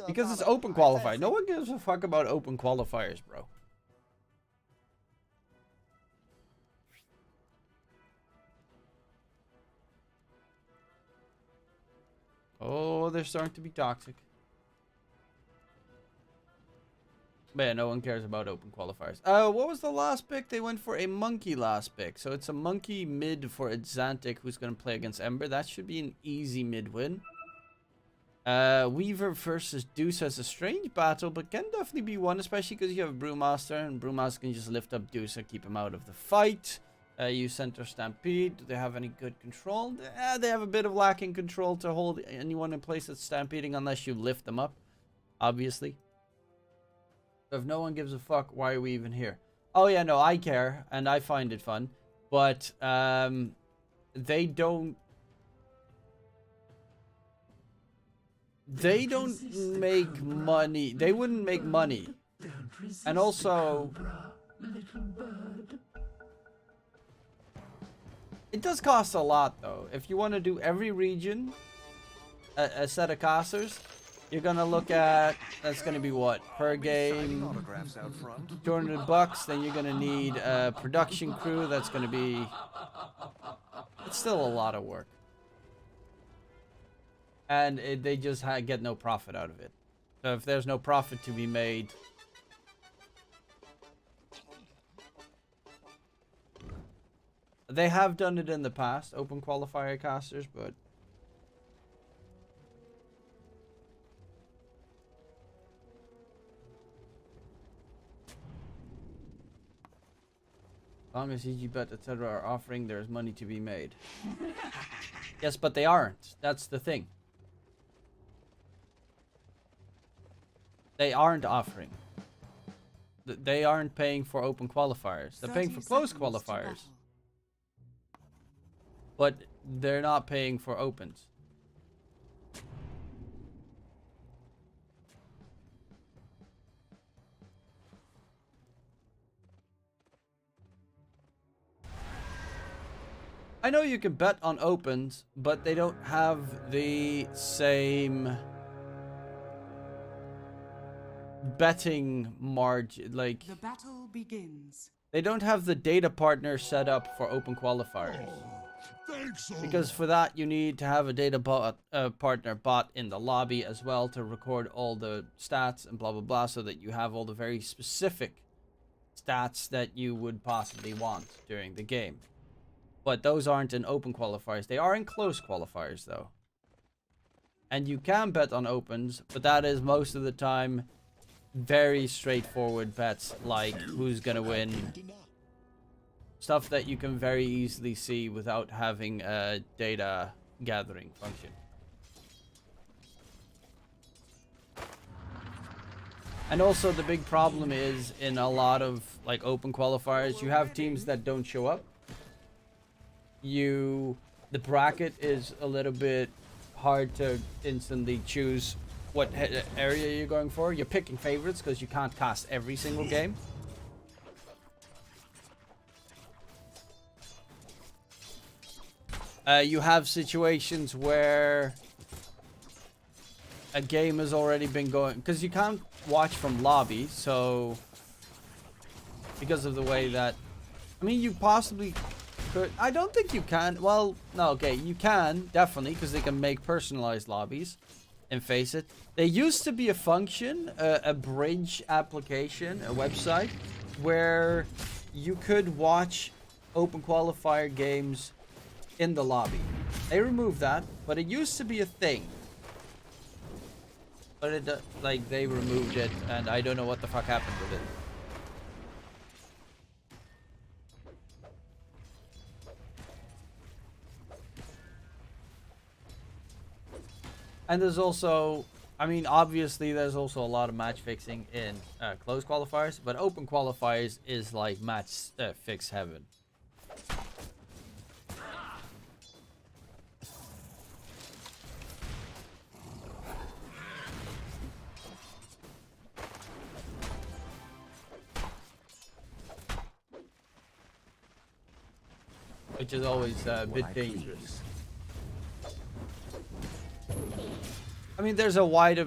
Because it's open qualified. No one gives a fuck about open qualifiers, bro. Oh, they're starting to be toxic. But yeah, no one cares about open qualifiers. What was the last pick? They went for a monkey last pick. So it's a monkey mid for Xantic, who's going to play against Ember. That should be an easy mid win. Weaver versus Deuce has a strange battle, but can definitely be won, especially because you have Brewmaster, and Brewmaster can just lift up Deuce and keep him out of the fight. You center Stampede. Do they have any good control? They have a bit of lacking control to hold anyone in place that's stampeding unless you lift them up, obviously. If no one gives a fuck, why are we even here? Oh yeah, no, I care, and I find it fun. But, they don't make money. They wouldn't make money. And also, it does cost a lot, though. If you want to do every region, a set of casters, you're gonna look at, that's gonna be what, per game, $200 then you're gonna need a production crew, that's gonna be, it's still a lot of work. And they just get no profit out of it. So if there's no profit to be made, they have done it in the past, open qualifier casters, but as long as EGBet, etc. are offering, there's money to be made. Yes, but they aren't. That's the thing. They aren't offering. They aren't paying for open qualifiers. They're paying for closed qualifiers. But they're not paying for opens. I know you can bet on opens, but they don't have the same betting margin. Like, The battle begins. they don't have the data partner set up for open qualifiers. Thanks, Because for that, you need to have a data partner bot in the lobby as well to record all the stats and blah, blah, blah, so that you have all the very specific stats that you would possibly want during the game. But those aren't in open qualifiers. They are in close qualifiers, though. And you can bet on opens, but that is most of the time very straightforward bets, like who's going to win. Stuff that you can very easily see without having a data gathering function. And also the big problem is in a lot of like open qualifiers, you have teams that don't show up. The bracket is a little bit hard to instantly choose what area you're going for. You're picking favorites because you can't cast every single game. You have situations where a game has already been going, because you can't watch from lobby, so because of the way that, I mean, you possibly could. I don't think you can. Well, no, okay, you can definitely, because they can make personalized lobbies and face it. There used to be a function, a bridge application, a website where you could watch open qualifier games in the lobby. They removed that, but it used to be a thing. But it, like, they removed it, and I don't know what the fuck happened with it. And there's also, I mean, obviously there's also a lot of match fixing in closed qualifiers, but open qualifiers is like match fix heaven. Which is always a bit dangerous. I mean, there's a wider...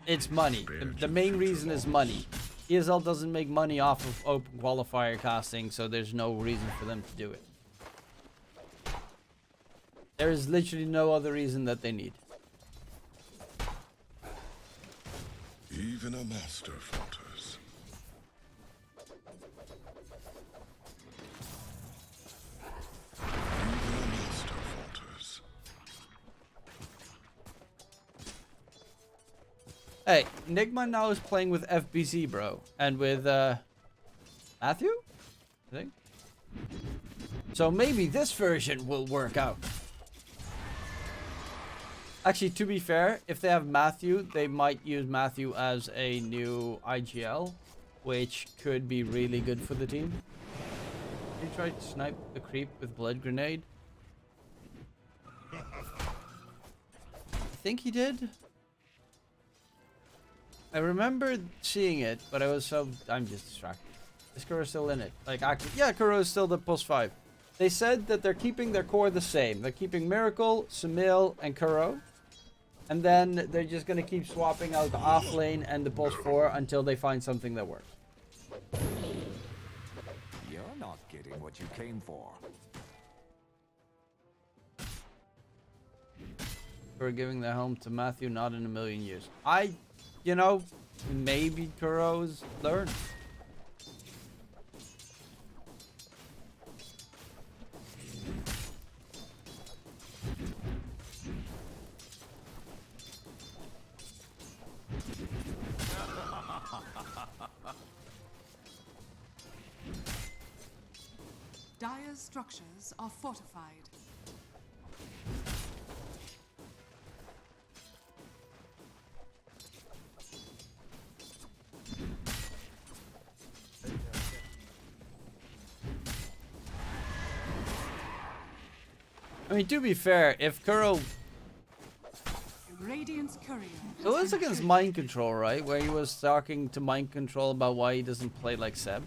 It's money. The main reason is money. ESL doesn't make money off of open qualifier casting, so there's no reason for them to do it. There is literally no other reason that they need. Even a master falters. Even a master falters. Hey, Nigma now is playing with FBZ, bro. And with, Matthew? I think. So maybe this version will work out. Actually, to be fair, if they have Matthew, they might use Matthew as a new IGL, which could be really good for the team. Did you try to snipe the creep with blood grenade? I think he did. I remember seeing it, but I'm just distracted. Is Kuro still in it? Like, actually, yeah, Kuro is still the plus 5. They said that they're keeping their core the same. They're keeping Miracle, Samil, and Kuro. And then they're just going to keep swapping out the off lane and the pulse 4 until they find something that works. You're not getting what you came for. We're giving the helm to Matthew, not in a million years. You know, maybe Kuro's learned. Dire's structures are fortified. I mean, to be fair, if Kuro... Radiant's courier. It was against Mind Control, right? Where he was talking to Mind Control about why he doesn't play like Seb.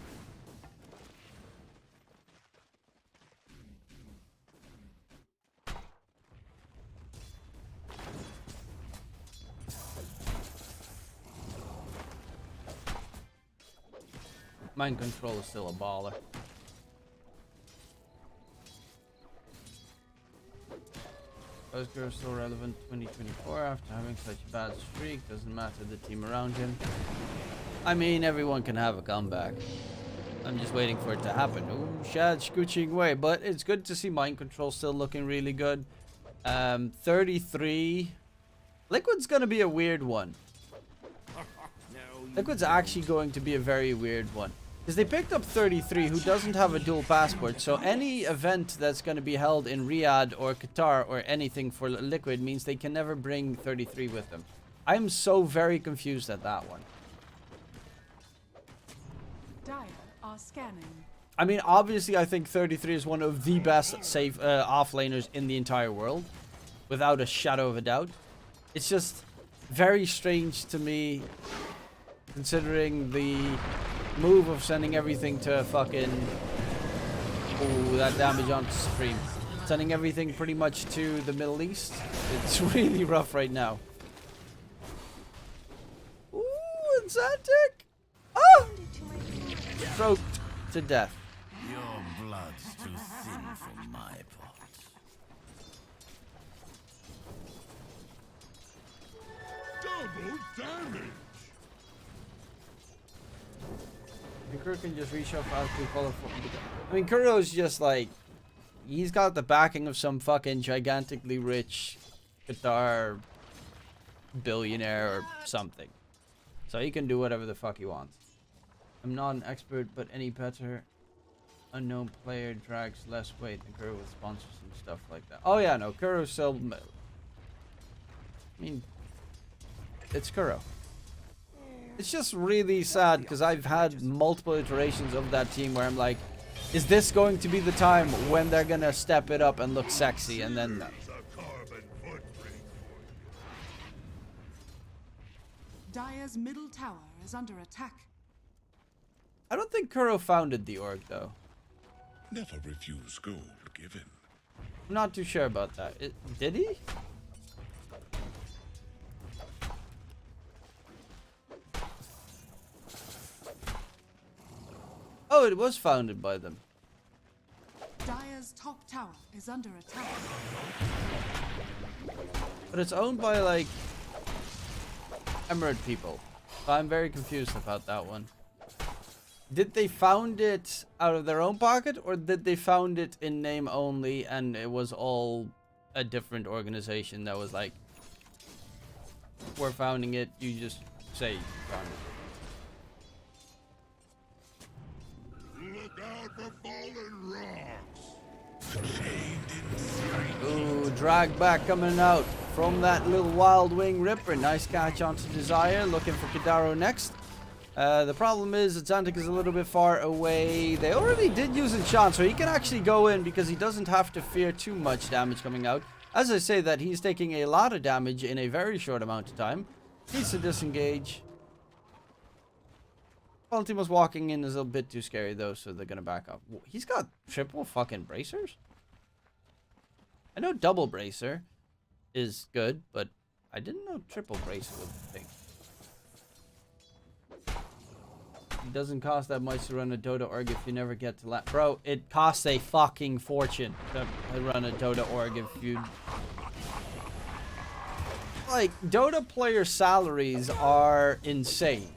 Mind control is still a baller. Oscar is still relevant 2024 after having such a bad streak. Doesn't matter the team around him. I mean, everyone can have a comeback. I'm just waiting for it to happen. Ooh, Shad scooching away. But it's good to see Mind Control still looking really good. 33. Liquid's going to be a weird one. Liquid's actually going to be a very weird one. Because they picked up 33, who doesn't have a dual passport. So any event that's going to be held in Riyadh or Qatar or anything for Liquid means they can never bring 33 with them. I'm so very confused at that one. Dire are scanning. I mean, obviously, I think 33 is one of the best safe offlaners in the entire world. Without a shadow of a doubt. It's just very strange to me, considering the move of sending everything to fucking... Ooh, that damage on stream. Sending everything pretty much to the Middle East. It's really rough right now. Ooh, Exantic! Ah! Stroked to death. Your blood's too thin for my pot. Double damage! Kuro can just reshuffle out to qualify. I mean, Kuro's just like, he's got the backing of some fucking gigantically rich Qatar billionaire or something. So he can do whatever the fuck he wants. I'm not an expert, but any better unknown player drags less weight than Kuro with sponsors and stuff like that. Oh yeah, no, Kuro's still... I mean, it's Kuro. It's just really sad because I've had multiple iterations of that team where I'm like, is this going to be the time when they're gonna step it up and look sexy? And then no. Dire's middle tower is under attack. I don't think Kuro founded the org though. Never refuse gold given. I'm not too sure about that. Did he? Oh, it was founded by them. Dire's top tower is under attack. But it's owned by, like, Emirate people. So I'm very confused about that one. Did they found it out of their own pocket, or did they found it in name only and it was all a different organization that was like, we're founding it, you just say you found it. Look out for fallen rocks! Ooh, drag back coming out from that little Wild Wing Ripper. Nice catch onto Desire. Looking for Kadaro next. The problem is Exantic is a little bit far away. They already did use Enchant, so he can actually go in because he doesn't have to fear too much damage coming out. As I say that, he's taking a lot of damage in a very short amount of time. Needs to disengage. Ultima's walking in is a bit too scary though, so they're gonna back up. He's got triple fucking bracers? I know double bracer is good, but I didn't know triple bracer was a thing. It doesn't cost that much to run a Dota org if you never get to Bro, it costs a fucking fortune to run a Dota org if you... Like, Dota player salaries are insane.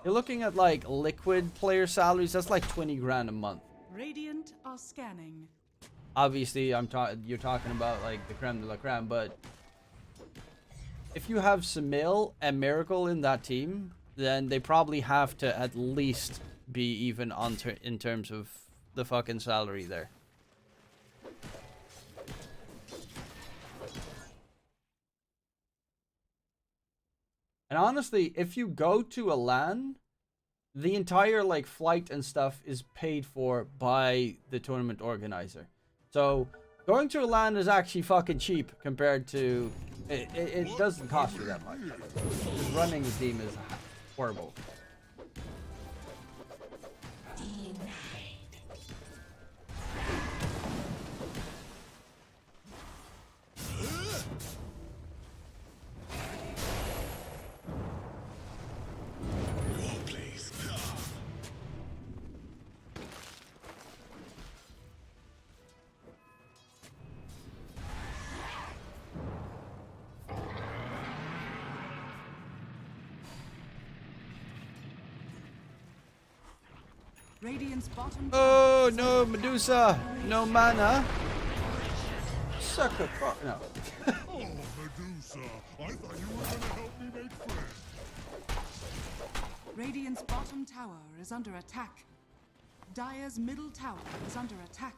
You're looking at, like, Liquid player salaries, that's like 20 grand a month. Radiant are scanning. Obviously, you're talking about, like, the creme de la creme, but... If you have Samil and Miracle in that team, then they probably have to at least be even on in terms of the fucking salary there. And honestly, if you go to a LAN, the entire like flight and stuff is paid for by the tournament organizer. So going to a LAN is actually fucking cheap compared to... It doesn't cost you that much. Just running the team is horrible. Your blade Radiant's bottom Oh tower is no, under attack. Medusa! No mana! Sucker fuck. No. Oh, Medusa, I thought you were gonna help me make friends. Radiant's bottom tower is under attack. Dire's middle tower is under attack.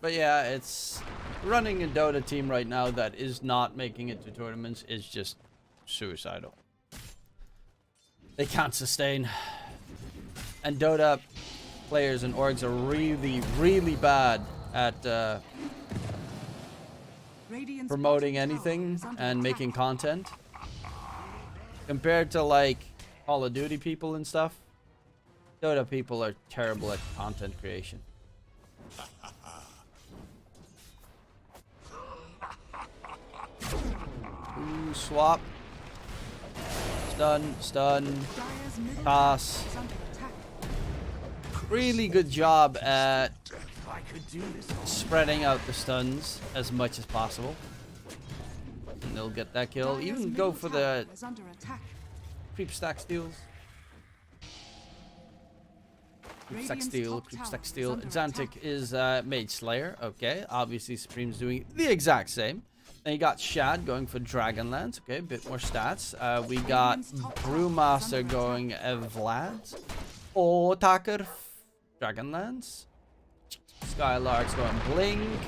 But yeah, it's running a Dota team right now that is not making it to tournaments is just suicidal. They can't sustain. And Dota players and orgs are really, really bad at Radiant's promoting bottom tower anything is under and attack. making content. Compared to like Call of Duty people and stuff, Dota people are terrible at content creation. Ooh, swap. Stun, stun, Dire's middle toss. tower is under attack. Really good job at spreading out the stuns as much as possible. And they'll get that kill. Dire's Even middle go for tower the is under attack. creep stack steals. Creep stack Radiant's steal, top creep tower stack is steal. under Xantic attack. is Mage Slayer. Okay, obviously Supreme's doing the exact same. Then you got Shad going for Dragonlance. Okay, a bit more stats. We got Radiant's top tower is Brewmaster under going Vlad. Otakar Dragonlance. Skylark's going Blink.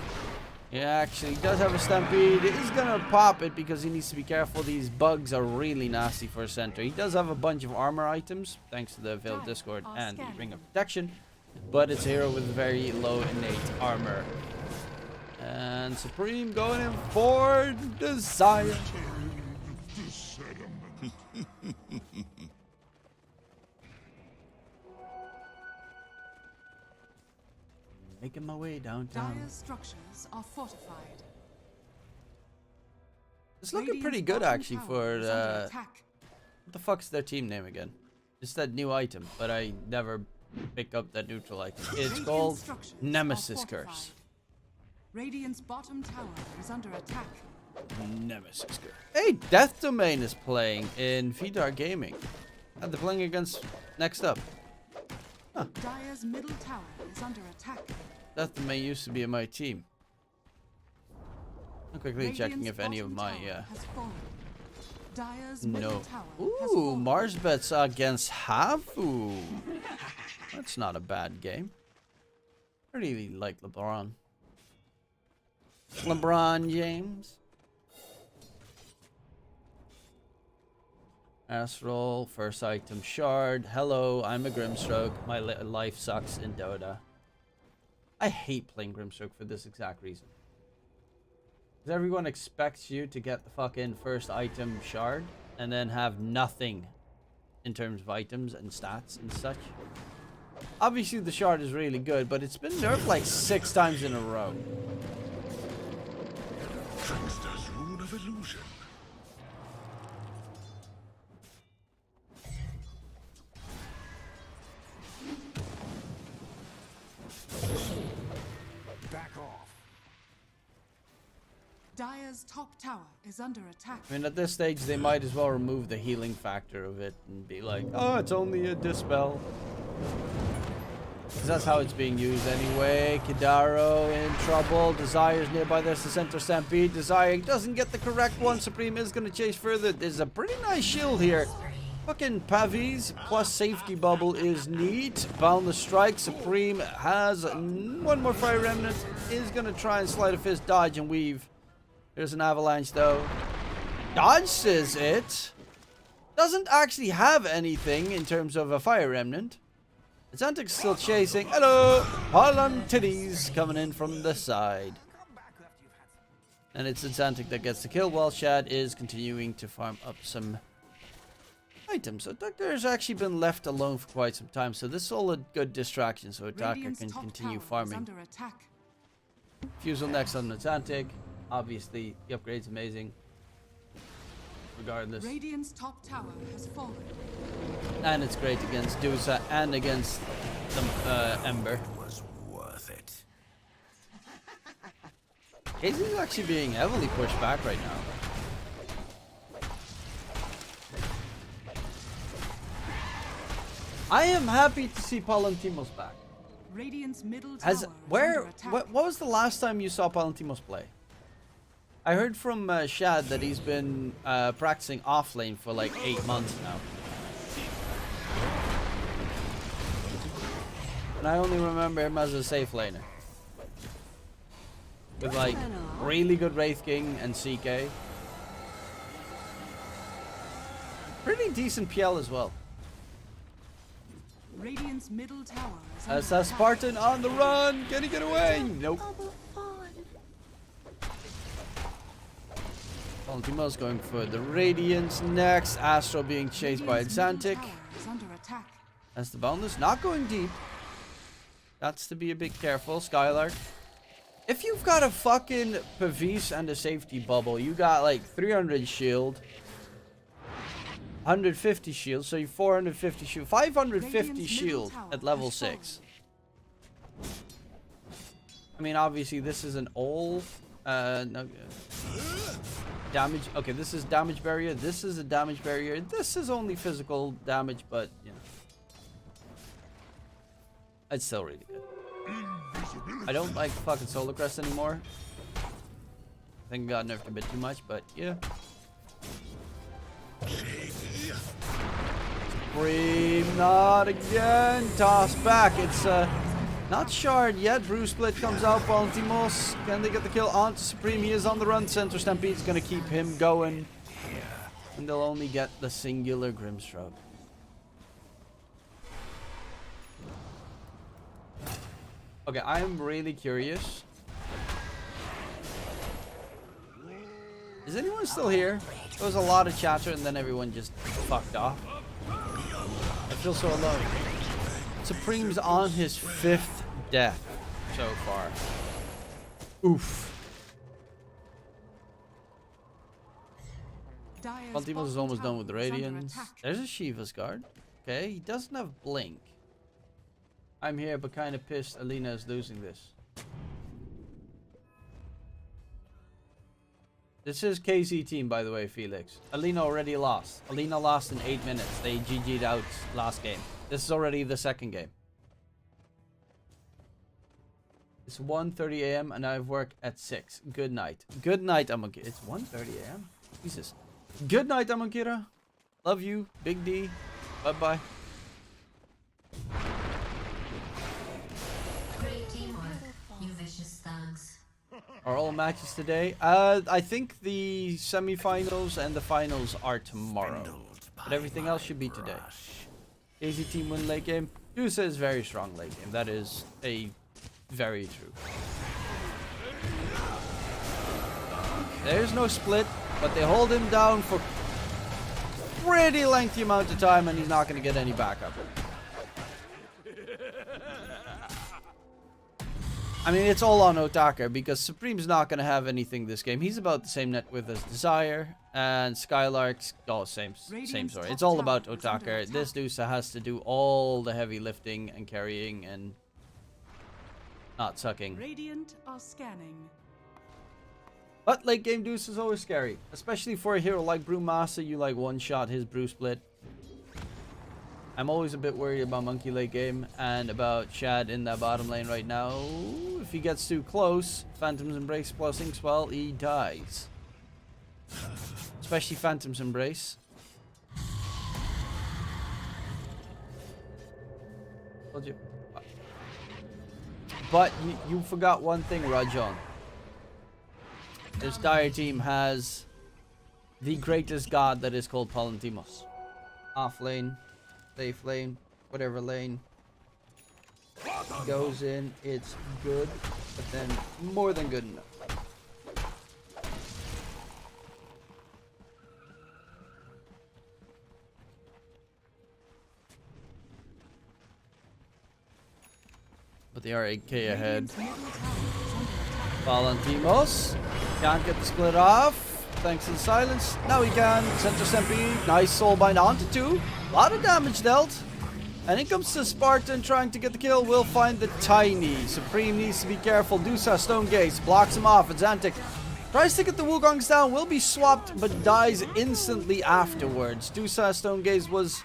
He actually does have a Stampede. He's gonna pop it because he needs to be careful. These bugs are really nasty for a center. He does have a bunch of armor items thanks to the Veiled Discord and the Ring of Protection, but it's a hero with very low innate armor. And Supreme going in for Desire. The sediment. Making my way downtown. Dire's structures are fortified. It's looking Radiant's pretty good bottom actually tower for is under attack. what the fuck's their team name again? It's that new item, but I never pick up that neutral item. It's Radiant's called structures are Nemesis fortified. Curse. Radiant's bottom tower is under attack. Nemesis Curse. Hey, Death Domain is playing in Vidar Gaming. And they're playing against next up. Dire's middle tower is under attack. Death Domain used to be in my team. I'm quickly checking if any of my Has fallen. Dire's middle no. tower has Ooh, fallen. Mars bets against Hafu. That's not a bad game. I really like LeBron. LeBron James. Astral, first item shard. Hello, I'm a Grimstroke. My life sucks in Dota. I hate playing Grimstroke for this exact reason. Because everyone expects you to get the fucking first item shard and then have nothing in terms of items and stats and such. Obviously the shard is really good, but it's been nerfed like 6 times in a row. Trickster's rune of illusion. Back off. Dire's top tower is under attack. I mean, at this stage, they might as well remove the healing factor of it and be like, oh, it's only a dispel. Because that's how it's being used anyway. Kidaro in trouble. Desire's nearby. There's the center Stampede. Desire doesn't get the correct one. Supreme is going to chase further. There's a pretty nice shield here. Fucking Pavis plus safety bubble is neat. Boundless strike. Supreme has one more fire remnant. Is going to try and slide a fist, dodge, and weave. There's an avalanche though. Dodges it. Doesn't actually have anything in terms of a fire remnant. Xantic's still chasing. Hello! Harlan Titties coming in from the side. And it's Xantic that gets the kill while Shad is continuing to farm up some items. So Doctor has actually been left alone for quite some time. So this is all a good distraction so Attacker Radiant's can top continue tower is farming. under attack. Fusel next on Xantic. Obviously, the upgrade's amazing. Regardless. Radiant's top tower has fallen. And it's great against Dusa and against the Ember. Was worth it. Casey's actually being heavily pushed back right now. I am happy to see Palantimos back. Radiant's middle tower Has is where? under attack. What was the last time you saw Palantimos play? I heard from Shad that he's been practicing off lane for like 8 months now. And I only remember him as a safe laner. With like really good Wraith King and CK. Pretty decent PL as well. Radiant's middle tower is As under a attack. Spartan on the run! Can he get away? Nope. Ultimo's going for the Radiance next. Astro being chased by Radiant's middle Xantic. tower is under attack. As the Boundless not going deep. That's to be a bit careful. Skylark. If you've got a fucking Pavis and a safety bubble, you got like 300 shield. 150 shield, so you 450 shield. 550 Radiant's shield middle tower at level has fallen. 6. I mean, obviously, this is an all no, damage. Okay, this is damage barrier. This is a damage barrier. This is only physical damage, but you know, it's still really good. I don't like fucking Solar Crest anymore. I think it got nerfed a bit too much, but yeah. Supreme, not again. Toss back. It's not shard yet. Bruce Split comes out. Palantimos. Can they get the kill onto Supreme? He is on the run. Center Stampede's gonna keep him going. And they'll only get the singular Grimstroke. Okay, I am really curious. Is anyone still here? There was a lot of chatter and then everyone just fucked off. I feel so alone. Supreme's on his 5th death so far. Oof. Dire's Ultimos is bottom almost done tower with the is under Radiance. attack. There's a Shiva's guard. Okay, he doesn't have Blink. I'm here but kind of pissed Alina is losing this. This is KZ team, by the way, Felix. Alina already lost. Alina lost in 8 minutes. They GG'd out last game. This is already the second game. It's 1:30 a.m. and I have work at 6. Good night. Good night, Amakira. It's 1:30 a.m.? Jesus. Good night, Amakira. Love you. Big D. Bye-bye. Great teamwork, you vicious thugs. Are all matches today? I think the semifinals and the finals are tomorrow. But everything else should be today. Easy team win late game. Dusa is very strong late game. That is a very true. There's no split, but they hold him down for pretty lengthy amount of time and he's not going to get any backup. I mean, it's all on Otaka because Supreme's not going to have anything this game. He's about the same net width as Desire and Skylark's. Oh, same story. It's all about Otaka. This Dusa has to do all the heavy lifting and carrying and not sucking. Radiant are scanning. But late game Deuce is always scary. Especially for a hero like Brewmaster, you like one-shot his Brew Split. I'm always a bit worried about Monkey late game and about Shad in that bottom lane right now. If he gets too close, Phantom's Embrace plus Inkswell, he dies. Especially Phantom's Embrace. Told you. But you forgot one thing, Rajon. This Dire team has the greatest god that is called Palantimos. Off lane, safe lane, whatever lane. He goes in, it's good, but then more than good enough. But they are 8k ahead. Radiant's middle tower is under attack. Palantimos can't get the split off. Thanks to the silence. Now he can. Center Stampede. Nice soulbind onto 2. A lot of damage dealt. And in comes the Spartan trying to get the kill. Will find the Tiny. Supreme needs to be careful. Dusa Stone Gaze blocks him off. Xantic tries to get the Wugongs down. Will be swapped but dies instantly afterwards. Dusa Stone Gaze was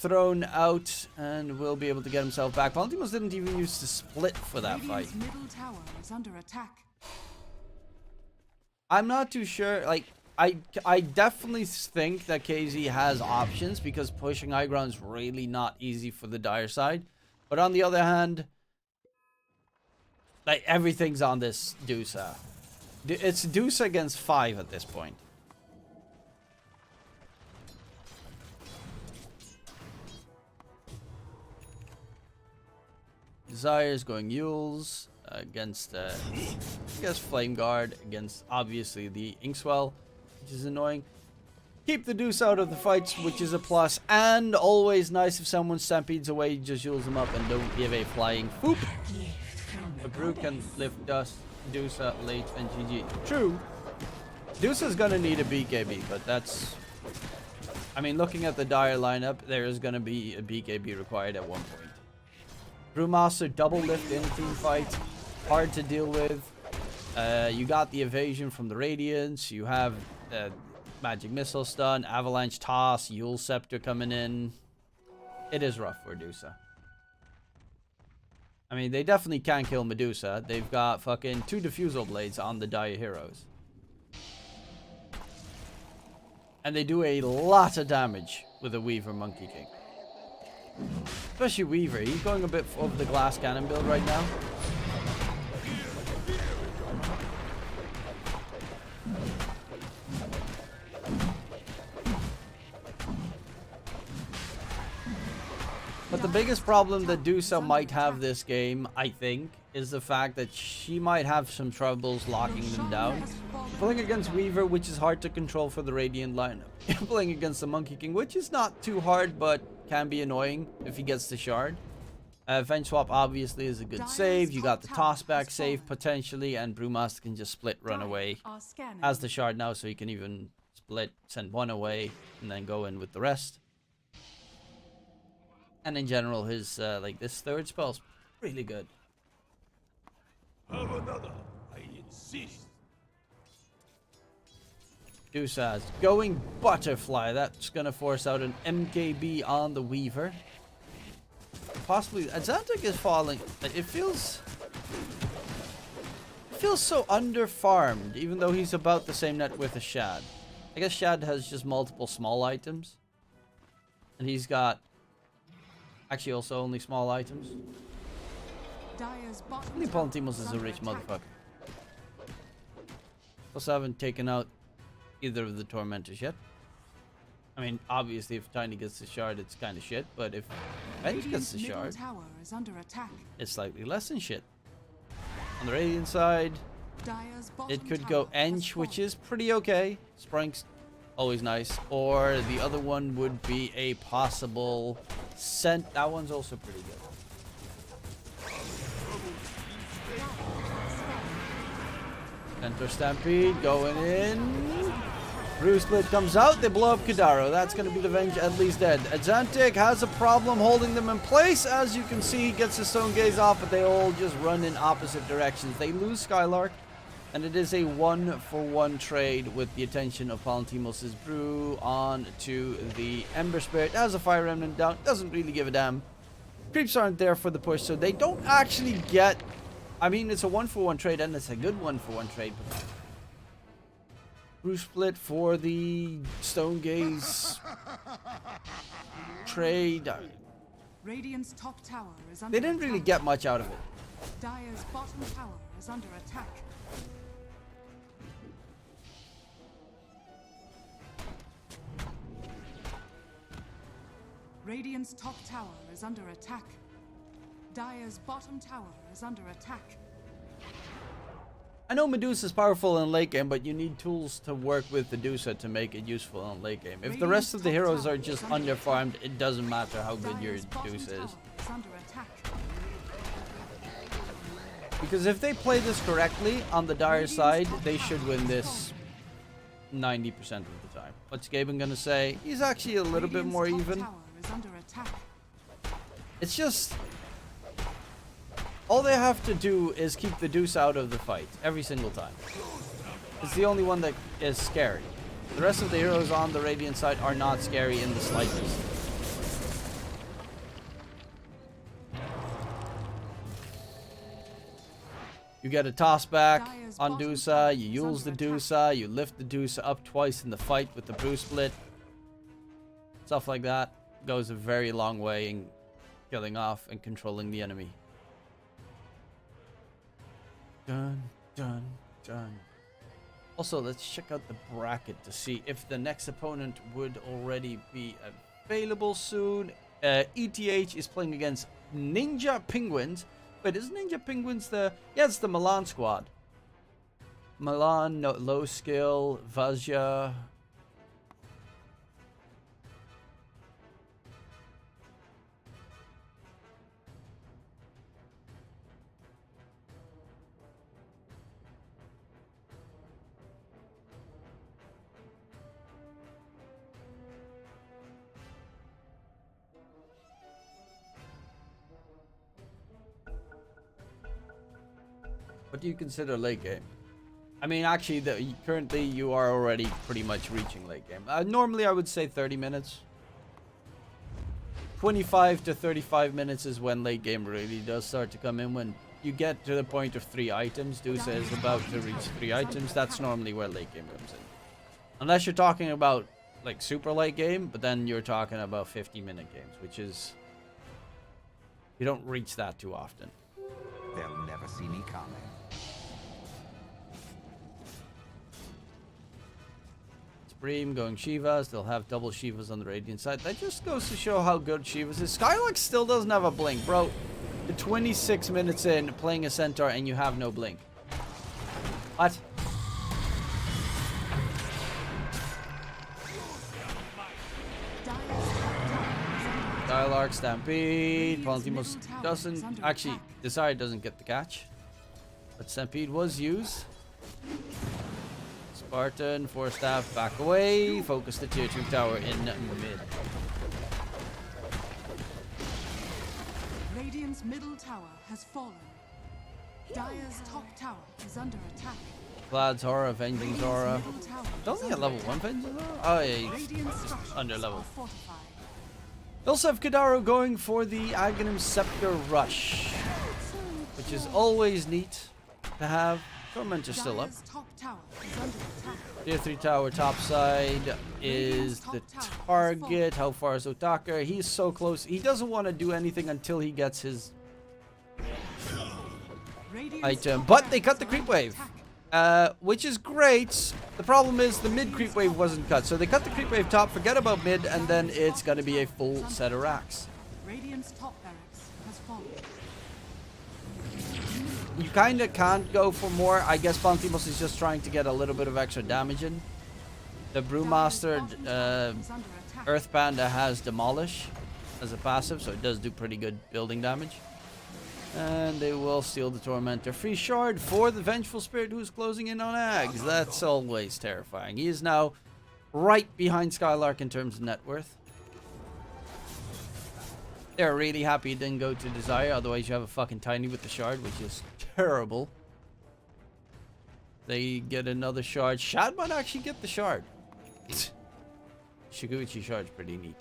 thrown out and will be able to get himself back. Palantimos didn't even use the split for that fight. Radiant's middle tower is under attack. I'm not too sure. Like, I definitely think that KZ has options because pushing high ground is really not easy for the Dire side. But on the other hand, like, everything's on this Dusa. It's Dusa against 5 at this point. Desire's going Yules against, I guess, Flame Guard against, obviously, the Inkswell, which is annoying. Keep the Deuce out of the fights, which is a plus, and always nice if someone stampedes away, just Yules them up and don't give a flying foop. The Brew can lift dust, Dusa late, and GG. True, Dusa's gonna need a BKB, but that's... I mean, looking at the Dire lineup, there is gonna be a BKB required at one point. Brewmaster double lift in a team fight, hard to deal with. You got the evasion from the Radiance, you have Magic Missile stun, Avalanche toss, Yule Scepter coming in. It is rough for Dusa. I mean, they definitely can kill Medusa. They've got fucking 2 Diffusal Blades on the Dire heroes. And they do a lot of damage with a Weaver Monkey King. Especially Weaver. He's going a bit over the glass cannon build right now. But the biggest problem that Dusa might have this game, I think, is the fact that she might have some troubles locking them down. Playing against Weaver, which is hard to control for the Radiant lineup. Playing against the Monkey King, which is not too hard, but can be annoying if he gets the shard. Venge Swap obviously is a good save. You got the tossback save potentially, and Brewmaster can just split run away. Has the shard now, so he can even split, send one away, and then go in with the rest. And in general, his like this third spell's really good. Have another. I insist. Dusas going Butterfly. That's gonna force out an MKB on the Weaver. Possibly Azantic is falling. It feels so under-farmed, even though he's about the same net worth as Shad. I guess Shad has just multiple small items. And he's got actually also only small items. I think Palantimos is a rich motherfucker. Also haven't taken out either of the Tormentors yet. I mean, obviously if Tiny gets the shard, it's kind of shit, but if Venge gets the shard, it's slightly less than shit. On the Radiant side, it could go ENG, which is pretty okay. Sprunk's always nice. Or the other one would be a possible Scent. That one's also pretty good. Centaur Stampede going in. Brew Split comes out. They blow up Kadaro. That's going to be the Venge at least dead. Azantic has a problem holding them in place. As you can see, he gets his Stone Gaze off, but they all just run in opposite directions. They lose Skylark, and it is a 1-for-1 trade with the attention of Palantimos' Brew on to the Ember Spirit. Has a Fire Remnant down. Doesn't really give a damn. Creeps aren't there for the push, so they don't actually get... I mean, it's a 1-for-1 trade, and it's a good 1-for-1 trade. Brew Split for the Stone Gaze trade. Radiant's top tower is under They didn't really get much out of it. Dire's bottom tower is under attack. Radiant's top tower is under attack. Dire's bottom tower is under attack. I know Medusa's powerful in late game, but you need tools to work with Medusa to make it useful in late game. If the rest of the heroes are just underfarmed, it doesn't matter how good your Medusa is. Because if they play this correctly on the Dire side, they should win this 90% of the time. What's Gaben gonna say? He's actually a little bit more even. It's just... all they have to do is keep the Deuce out of the fight every single time. It's the only one that is scary. The rest of the heroes on the Radiant side are not scary in the slightest. You get a toss back Dire's on bottom Dusa, tower you is use the under attack. Dusa, you lift the Dusa up twice in the fight with the brew split. Stuff like that goes a very long way in killing off and controlling the enemy. Dun, dun, dun. Also, let's check out the bracket to see if the next opponent would already be available soon. ETH is playing against Ninja Penguins. Wait, is Ninja Penguins the... Yeah, it's the Milan squad. Milan, no, low skill, Vazja. What do you consider late game? I mean, actually, currently you are already pretty much reaching late game. Normally, I would say 30 minutes. 25 to 35 minutes is when late game really does start to come in. When you get to the point of 3 items, Dusa is about to reach 3 items. That's normally where late game comes in. Unless you're talking about like super late game, but then you're talking about 50-minute games, which is... You don't reach that too often. They'll never see me coming. Supreme going Shivas. They'll have double Shivas on the Radiant side. That just goes to show how good Shivas is. Skylark still doesn't have a blink, bro. You're 26 minutes in playing a Centaur and you have no blink. What? Skylark, Stampede. Palantimos doesn't... Actually, Desire doesn't get the catch. But Stampede was used. Spartan, 4 staff, back away. Focus the tier 2 tower in mid. Radiant's middle tower has fallen. Dire's top tower is under attack. Vlad's Aura, Vengeance Aura. Middle tower Don't is think at under level 1 attack. Vengeance Aura? Oh yeah, he's Radiant structures under level. are fortified. We also have Kadaro going for the Aghanim Scepter Rush, which is always neat to have. Tormentor's still up. Dire's top tower is under attack. Tier 3 tower top side is the target. How far is Otaka? He's so close. He doesn't want to do anything until he gets his Radiant's item. top But they cut barracks the are creep under wave. attack. Which is great. The problem is the mid creep wave wasn't cut. So they cut the creep wave top, forget about mid, and then it's going to be a full set of racks. Radiant's top barracks has fallen. You kind of can't go for more. I guess Palantimos is just trying to get a little bit of extra damage in. The Brewmaster Earth Panda has Demolish as a passive, so it does do pretty good building damage. And they will steal the Tormentor. Free shard for the Vengeful Spirit who's closing in on Ags. That's always terrifying. He is now right behind Skylark in terms of net worth. They're really happy he didn't go to Desire, otherwise you have a fucking Tiny with the shard, which is terrible. They get another shard. Shad might actually get the shard. Shiguchi shard's pretty neat.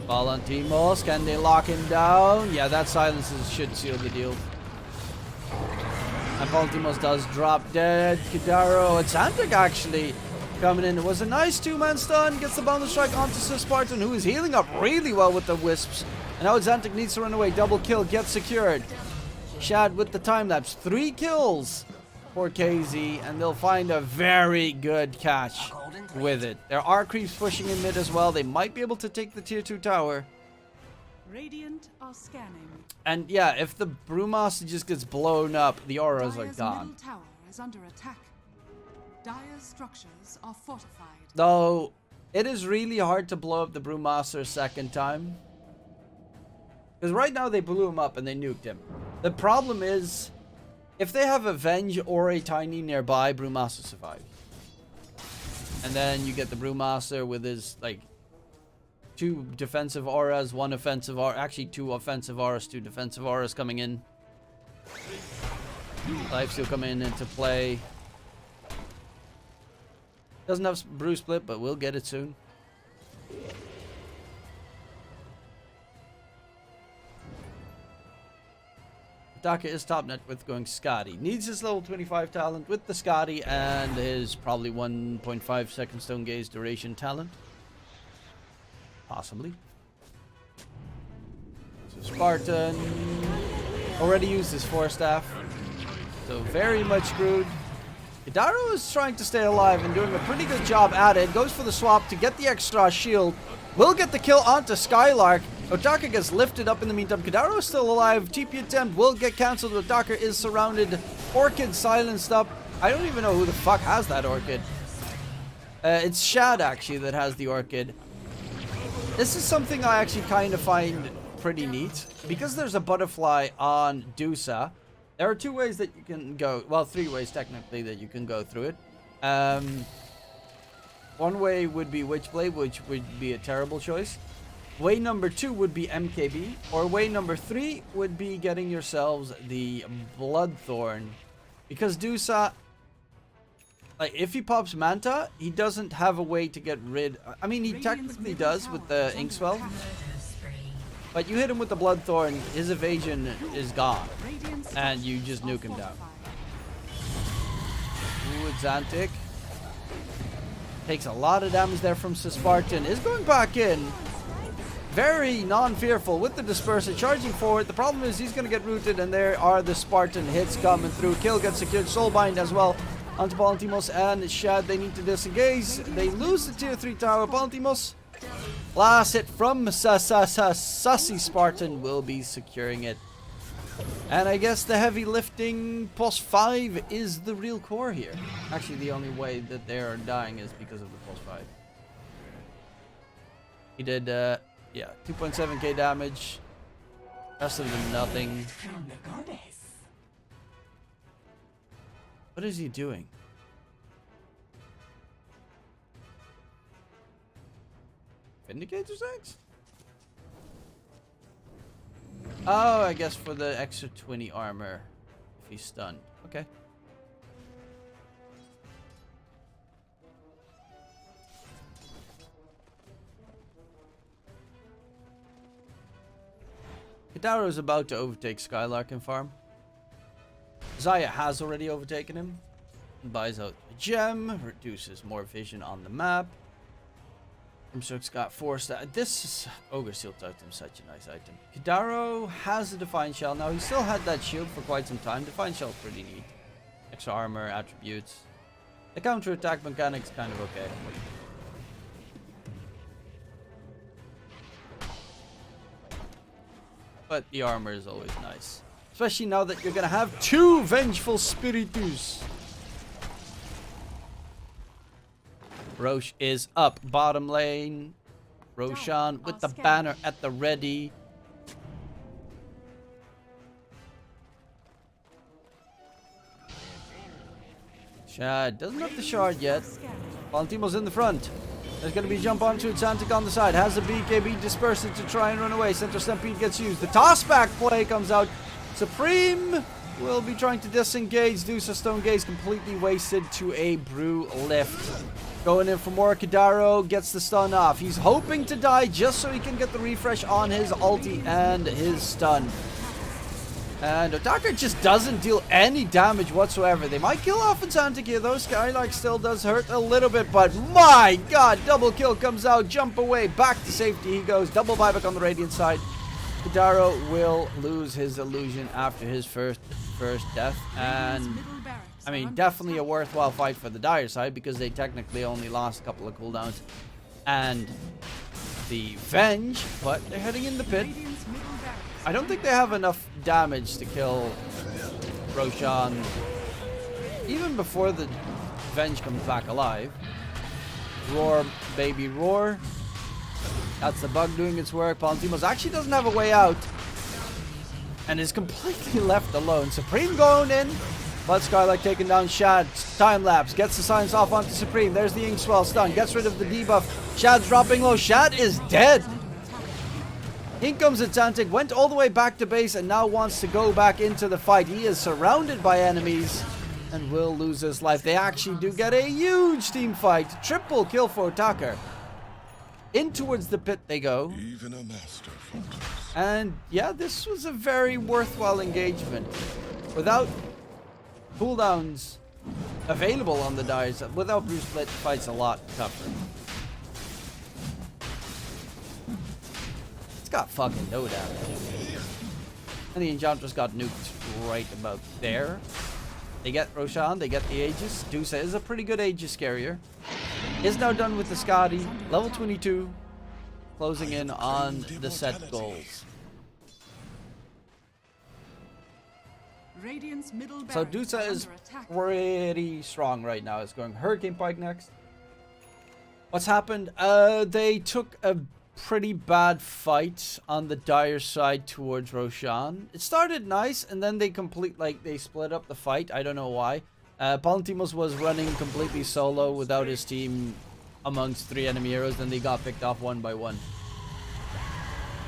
Palantimos, can they lock him down? Yeah, that silences should seal the deal. And Palantimos does drop dead. Kidaro and Santic actually coming in. It was a nice 2-man stun. Gets the bonus strike onto Spartan, who is healing up really well with the wisps. And now Zantic needs to run away. Double kill gets secured. Shad with the time lapse. 3 kills for KZ. And they'll find a very good catch with it. There are creeps pushing in mid as well. They might be able to take the tier 2 tower. Radiant are scanning. And yeah, if the Brewmaster just gets blown up, the auras are Dire's gone. middle tower is under attack. Dire's structures are fortified. Though, it is really hard to blow up the Brewmaster a second time. Because right now they blew him up and they nuked him. The problem is, if they have a Venge or a Tiny nearby, Brewmaster survives. And then you get the Brewmaster with his, like, 2 defensive auras, 1 offensive aura, actually 2 offensive auras, 2 defensive auras coming in. Lifesteal coming into play. Doesn't have Brew Split, but we'll get it soon. Daka is top net with going Scotty. Needs his level 25 talent with the Scotty and his probably 1.5 second stone gaze duration talent. Possibly. So Spartan already used his 4-staff. So very much screwed. Hidaro is trying to stay alive and doing a pretty good job at it. Goes for the swap to get the extra shield. Will get the kill onto Skylark. Otaka gets lifted up in the meantime. Hidaro is still alive. TP attempt will get cancelled. Otaka is surrounded. Orchid silenced up. I don't even know who the fuck has that Orchid. It's Shad actually that has the Orchid. This is something I actually kind of find pretty neat. Because there's a butterfly on Dusa. There are 2 ways that you can go. Well, 3 ways technically that you can go through it. One way would be Witchblade, which would be a terrible choice. Way number 2 would be MKB. Or way number 3 would be getting yourselves the Bloodthorn. Because Dusa, like, if he pops Manta, he doesn't have a way to get rid. I mean, he technically does with the Inkswell. But you hit him with the Bloodthorn, his evasion is gone. And you just nuke him down. Ooh, Xantic. Takes a lot of damage there from Spartan. Is going back in. Very non-fearful with the Disperser. Charging forward. The problem is he's going to get rooted. And there are the Spartan hits coming through. Kill gets secured. Soulbind as well. Onto Palantimos and Shad. They need to disengage. They lose the tier 3 tower. Palantimos. Last hit from Sussy Spartan will be securing it. And I guess the heavy lifting plus 5 is the real core here. Actually, the only way that they are dying is because of the plus 5. He did, yeah, 2.7k damage. Rest of them, nothing. What is he doing? Vindicator's X? Oh, I guess for the extra 20 armor if he's stunned. Okay. Hidaro is about to overtake Skylark in farm. Zaya has already overtaken him. Buys out a gem, reduces more vision on the map. Grimstroke's got 4 stats. This is Ogre Seal Totem, such a nice item. Hidaro has a Divine Shell. Now, he still had that shield for quite some time. Divine Shell pretty neat. Extra armor, attributes. The counter attack mechanic's kind of okay. But the armor is always nice. Especially now that you're gonna have 2 Vengeful Spiritus. Roche is up bottom lane. Roshan with the banner at the ready. Shad doesn't have the shard yet. Valentimo's in the front. There's going to be jump onto it. Xantic on the side. Has the BKB dispersed to try and run away. Center Stampede gets used. The toss back play comes out. Supreme will be trying to disengage. Dusa Stone Gaze completely wasted to a Brew Lift. Going in for more. Hidaro gets the stun off. He's hoping to die just so he can get the refresh on his ulti and his stun. And Otaka just doesn't deal any damage whatsoever. They might kill off Xantic here though. Skylark still does hurt a little bit, but my god, double kill comes out. Jump away, back to safety he goes. Double buyback on the Radiant side. Hidaro will lose his illusion after his first death. And I mean, definitely a worthwhile fight for the Dire side because they technically only lost a couple of cooldowns and the Venge, but they're heading in the pit. I don't think they have enough damage to kill Roshan even before the Venge comes back alive. Roar, baby, roar. That's the bug doing its work. Palantimos actually doesn't have a way out and is completely left alone. Supreme going in. But Skylark taking down Shad. Time lapse. Gets the silence off onto Supreme. There's the Inkswell stun. Gets rid of the debuff. Shad's dropping low. Shad is dead. In comes Xantic. Went all the way back to base and now wants to go back into the fight. He is surrounded by enemies and will lose his life. They actually do get a huge team fight. Triple kill for Otaka. In towards the pit they go. Even a master falters. And yeah, this was a very worthwhile engagement. Without cooldowns available on the Dyers, without Bruce Split, the fight's a lot tougher. It's got fucking no damage. And the Enchantress got nuked right about there. They get Roshan, they get the Aegis. Dusa is a pretty good Aegis carrier. Is now done with the Scotty, level 22, closing in on the set goals. Radiant's middle So barracks Dusa are is under attack. pretty strong right now. It's going Hurricane Pike next. What's happened? They took a pretty bad fight on the Dire side towards Roshan. It started nice, and then they they split up the fight. I don't know why. Palantimos was running completely solo without his team amongst 3 enemy heroes, and they got picked off one by one.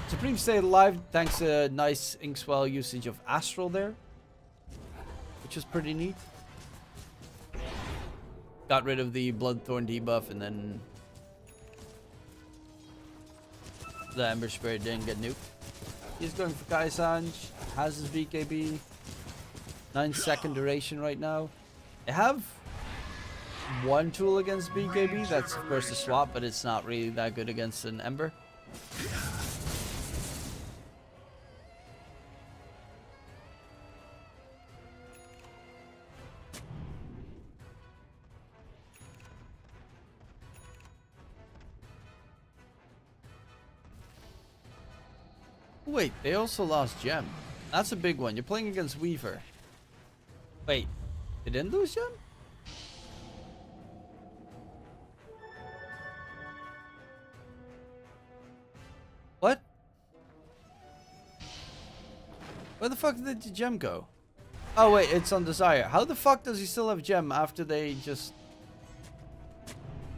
Supreme stayed alive thanks to nice Inkswell usage of Astral there, which is pretty neat. Got rid of the Bloodthorn debuff, and then the Ember Spirit didn't get nuked. He's going for Kai Sanj, has his BKB. 9-second duration right now. They have one tool against BKB, that's of course the swap, but it's not really that good against an Ember. Wait, they also lost Gem. That's a big one. You're playing against Weaver. Wait, they didn't lose Gem? What? Where the fuck did the Gem go? Oh wait, it's on Desire. How the fuck does he still have Gem after they just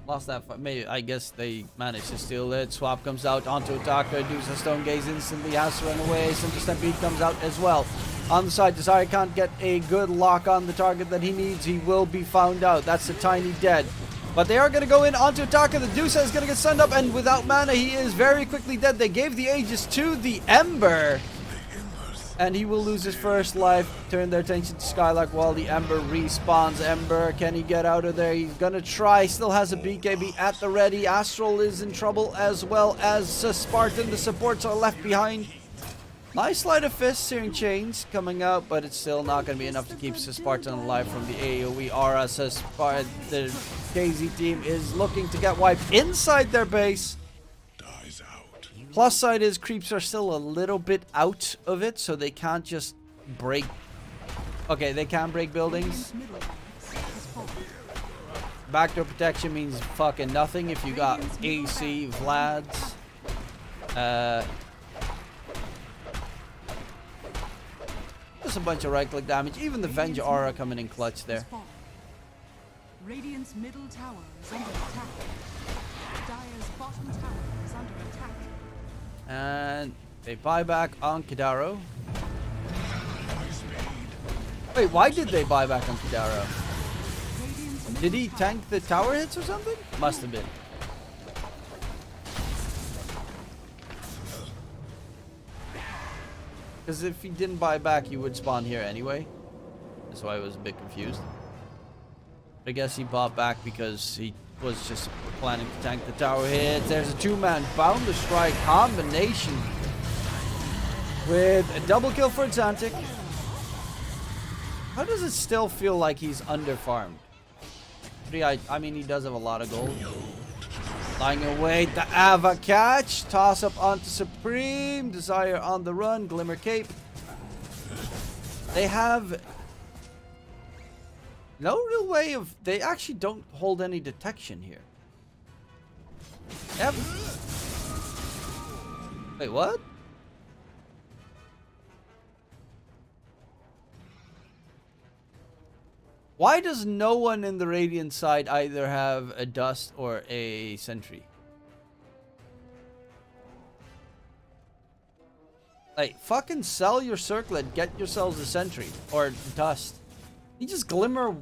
lost that fight? Maybe, I guess they managed to steal it. Swap comes out onto Otaka. Dusa Stone Gaze instantly has to run away. Cinder Stampede comes out as well. On the side, Desire can't get a good lock on the target that he needs. He will be found out. That's a tiny dead. But they are going to go in onto Otaka. The Dusa is going to get stunned up, and without mana, he is very quickly dead. They gave the Aegis to the Ember, and he will lose his first life. Turn their attention to Skylark while the Ember respawns. Ember, can he get out of there? He's gonna try. Still has a BKB at the ready. Astral is in trouble, as well as Spartan. The supports are left behind. Nice sleight of fist, Searing Chains coming out, but it's still not going to be enough to keep Spartan alive from the AoE aura. The KZ team is looking to get wiped inside their base. Dies out. Plus side is creeps are still a little bit out of it, so they can't just break. Okay, they can break buildings. Radiant's middle barracks has fallen. Backdoor protection means fucking nothing if you got AC Vlads. Just a bunch of right-click damage. Even the Venge aura coming in clutch there. Radiant's middle tower is under attack. Dire's bottom tower is under attack. And they buy back on Kidaro. Wait, why did they buy back on Kidaro? Radiant's Did he tank the tower hits or something? Must have been. Because if he didn't buy back, he would spawn here anyway. That's why I was a bit confused. I guess he bought back because he was just planning to tank the tower hits. There's a 2-man Boundless Strike combination with a double kill for Xantic. How does it still feel like he's under-farmed? I mean, he does have a lot of gold. Lying away, the Ava catch. Toss up onto Supreme. Desire on the run. Glimmer Cape. They have no real way of... They actually don't hold any detection here. Yep. Wait, what? Why does no one in the Radiant side either have a Dust or a Sentry? Like, fucking sell your Circlet, get yourselves a Sentry or Dust. He just Glimmer...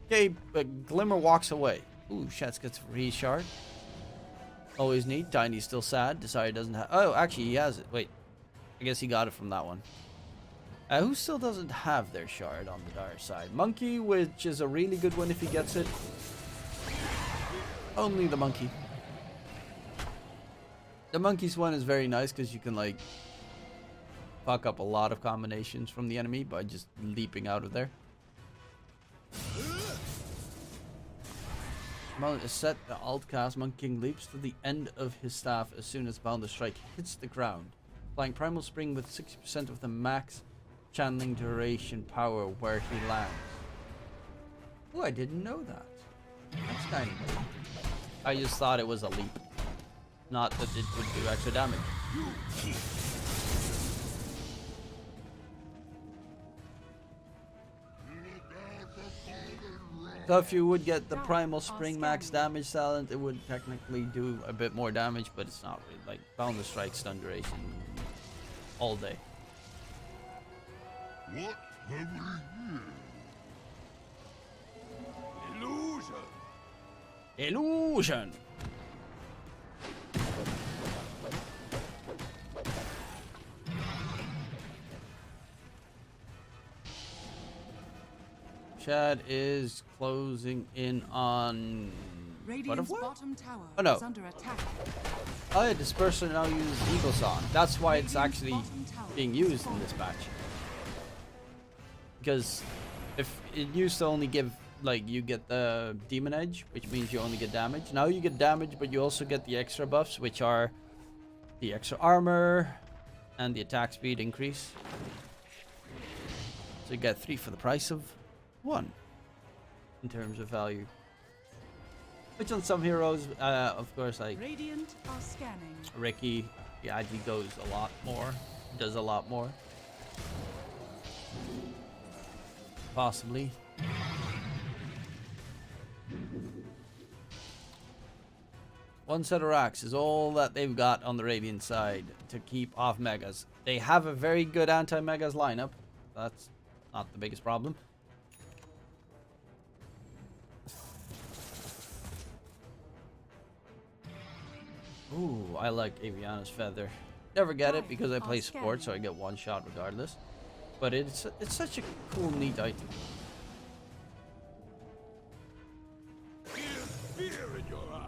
Okay, but Glimmer walks away. Ooh, Shats gets a reshard. Always neat. Tiny's still sad. Desire doesn't have... Oh, actually, he has it. Wait. I guess he got it from that one. Who still doesn't have their shard on the dire side? Monkey, which is a really good one if he gets it. Only the monkey. The monkey's one is very nice because you can, like, fuck up a lot of combinations from the enemy by just leaping out of there. Set the alt cast. Monkey King leaps to the end of his staff as soon as Boundless Strike hits the ground. Applying Primal Spring with 60% of the max channeling duration power where he lands. Oh, I didn't know that. That's kind of cool. I just thought it was a leap. Not that it would do extra damage. So if you would get the Primal Spring max damage talent, it would technically do a bit more damage, but it's not really. Like, Boundless Strike stun duration all day. What have we here? Illusion! Illusion! Chad is closing in on Radiant's Butterfly? bottom tower Oh no. is under attack. Oh yeah, Disperser now uses Eagle Song. That's why it's Radiant's actually bottom tower being is used in falling. this patch. Because if it used to only give, like, you get the Demon Edge, which means you only get damage. Now you get damage, but you also get the extra buffs, which are the extra armor and the attack speed increase. So you get 3 for the price of 1 in terms of value. Which on some heroes, of course, like Radiant are scanning. Ricky, yeah, he goes a lot more, does a lot more. Possibly. One set of racks is all that they've got on the Radiant side to keep off Megas. They have a very good anti-Megas lineup. That's not the biggest problem. Ooh, I like Aviana's Feather. Never get it because I play sport, so I get one shot regardless. But it's such a cool, neat item. Fear in your eye.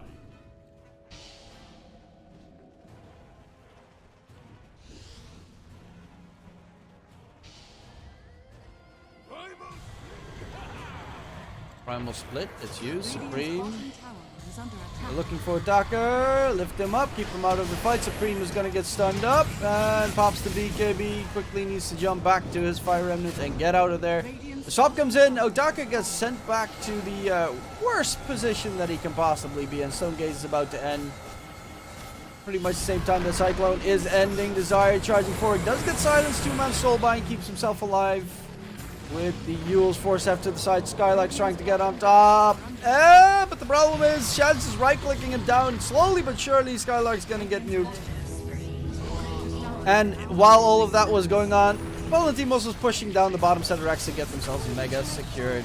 Primal Split, it's used. Supreme. Bottom tower is under attack. We're looking for Docker. Lift him up, keep him out of the fight. Supreme is going to get stunned up and pops the BKB. Quickly needs to jump back to his Fire Remnant and get out of there. The swap comes in. Odaka gets sent back to the worst position that he can possibly be in. Stone Gaze is about to end. Pretty much the same time the Cyclone is ending. Desire charging forward. Does get silenced. 2-man Soulbind keeps himself alive. With the Yule's Force F to the side. Skylark's trying to get on top. But the problem is, Shaz is right-clicking him down. Slowly but surely, Skylark's gonna get nuked. And while all of that was going on, Valentimos was pushing down the bottom set of racks to get themselves a Mega secured.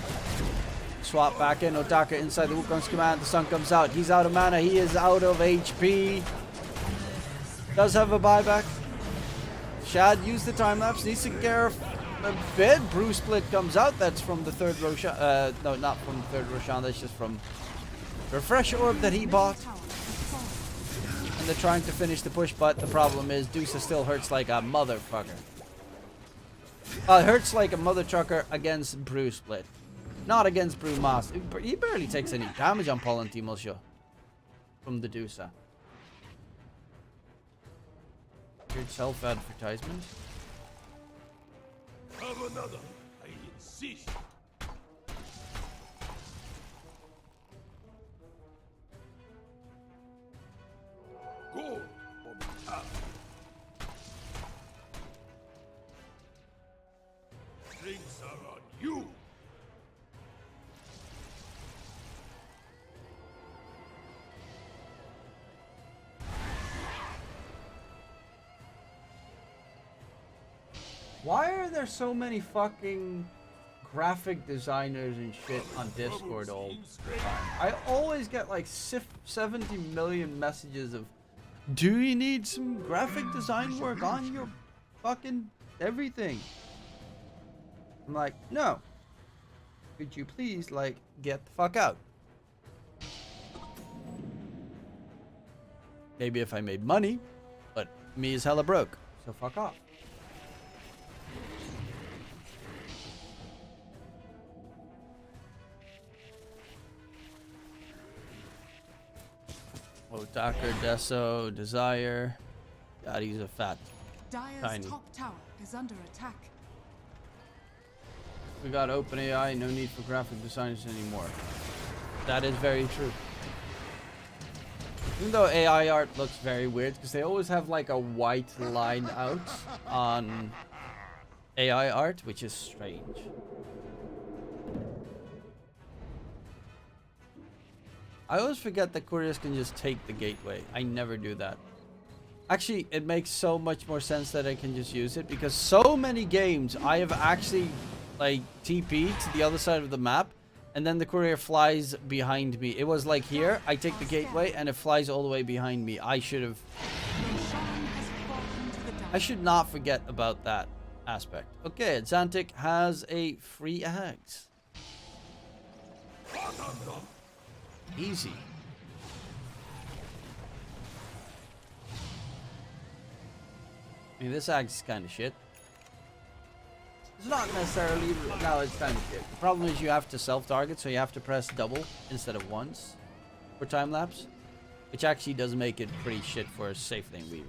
Swap back in. Otaka inside the Wukong's command. The sun comes out. He's out of mana. He is out of HP. Does have a buyback. Shad used the time lapse. Needs to care a bit. Brew Split comes out. That's from the third Roshan. No, not from the third Roshan. That's just from Refresh Orb that he bought. And they're trying to finish the push, but the problem is Dusa still hurts like a motherfucker. It hurts like a mother trucker against Brew Split. Not against Brew Moss. He barely takes any damage on Palantimos from the Dusa. Weird self-advertisement. Have another. I insist. Go. Drinks are on you. Why are there so many fucking graphic designers and shit on Discord all the time. I always get like 70 million messages of, do you need some graphic design work on your fucking everything? I'm like, no. Could you please, like, get the fuck out? Maybe if I made money, but me is hella broke, so fuck off. Oh, Docker, Deso, Desire. God, he's a fat. Dire's Tiny. top tower is under attack. We got OpenAI, no need for graphic designers anymore. That is very true. Even though AI art looks very weird, because they always have like a white line out on AI art, which is strange. I always forget that couriers can just take the gateway. I never do that. Actually, it makes so much more sense that I can just use it, because so many games I have actually like TP'd to the other side of the map, and then the courier flies behind me. It was like here, I take the gateway and it flies all the way behind me. I should have... I should not forget about that aspect. Okay, Xantic has a free eggs. Easy. I mean, this axe is kind of shit. It's not necessarily... No, it's kind of shit. The problem is you have to self-target, so you have to press double instead of once for time-lapse, which actually does make it pretty shit for a safe lane weaver.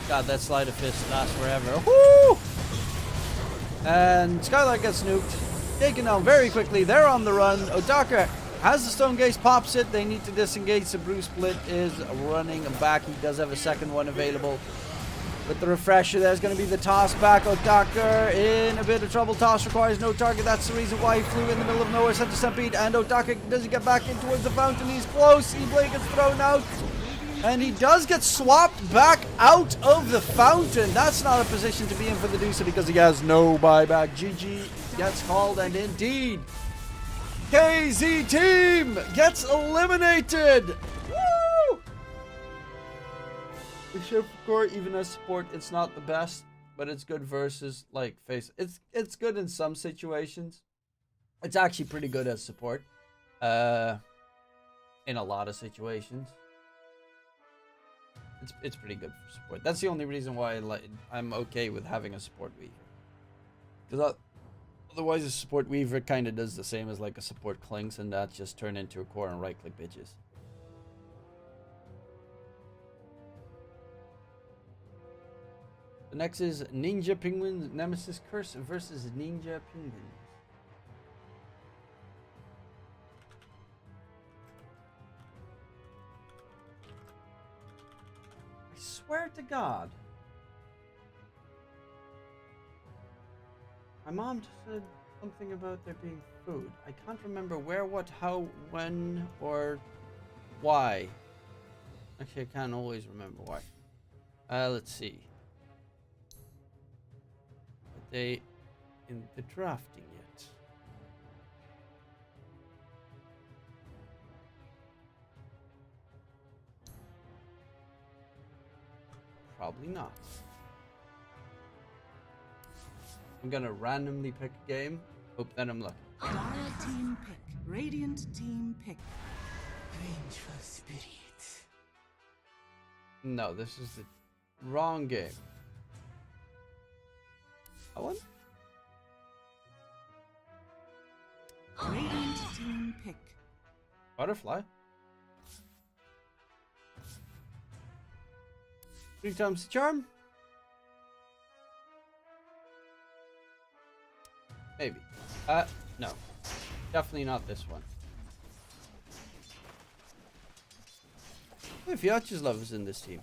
God, that sleight of fist lasts forever. Woo! And Skylark gets nuked. Taken down very quickly. They're on the run. Otaka has the stone gaze, pops it. They need to disengage. The Bruce Split is running back. He does have a second one available. With the refresher, there's going to be the toss back. Otaka in a bit of trouble. Toss requires no target. That's the reason why he flew in the middle of nowhere. Sent to Stampede. And Otaka doesn't get back in towards the fountain. He's close. E-Blade gets thrown out. And he does get swapped back out of the fountain. That's not a position to be in for the Dusa because he has no buyback. GG gets called, and indeed, KZ team gets eliminated. Woo! The Shift Core, even as support, it's not the best, but it's good versus like face. It's good in some situations. It's actually pretty good as support. In a lot of situations. It's pretty good for support. That's the only reason why I'm okay with having a support weaver. Because otherwise a support weaver kind of does the same as like a support clinks, and that just turn into a core and right click bitches. The next is Ninja Penguins Nemesis Curse versus Ninja Penguins. Swear to God. My mom just said something about there being food. I can't remember where, what, how, when, or why. Actually, I can't always remember why. Let's see. Are they in the drafting yet? Probably not. I'm gonna randomly pick a game. Hope that I'm lucky. Dire team pick. Radiant team pick. Vengeful spirit. No, this is the wrong game. That one? Radiant team pick. Butterfly? 3 times the charm? Maybe. No. Definitely not this one. Hey, Fiatch's love is in this team.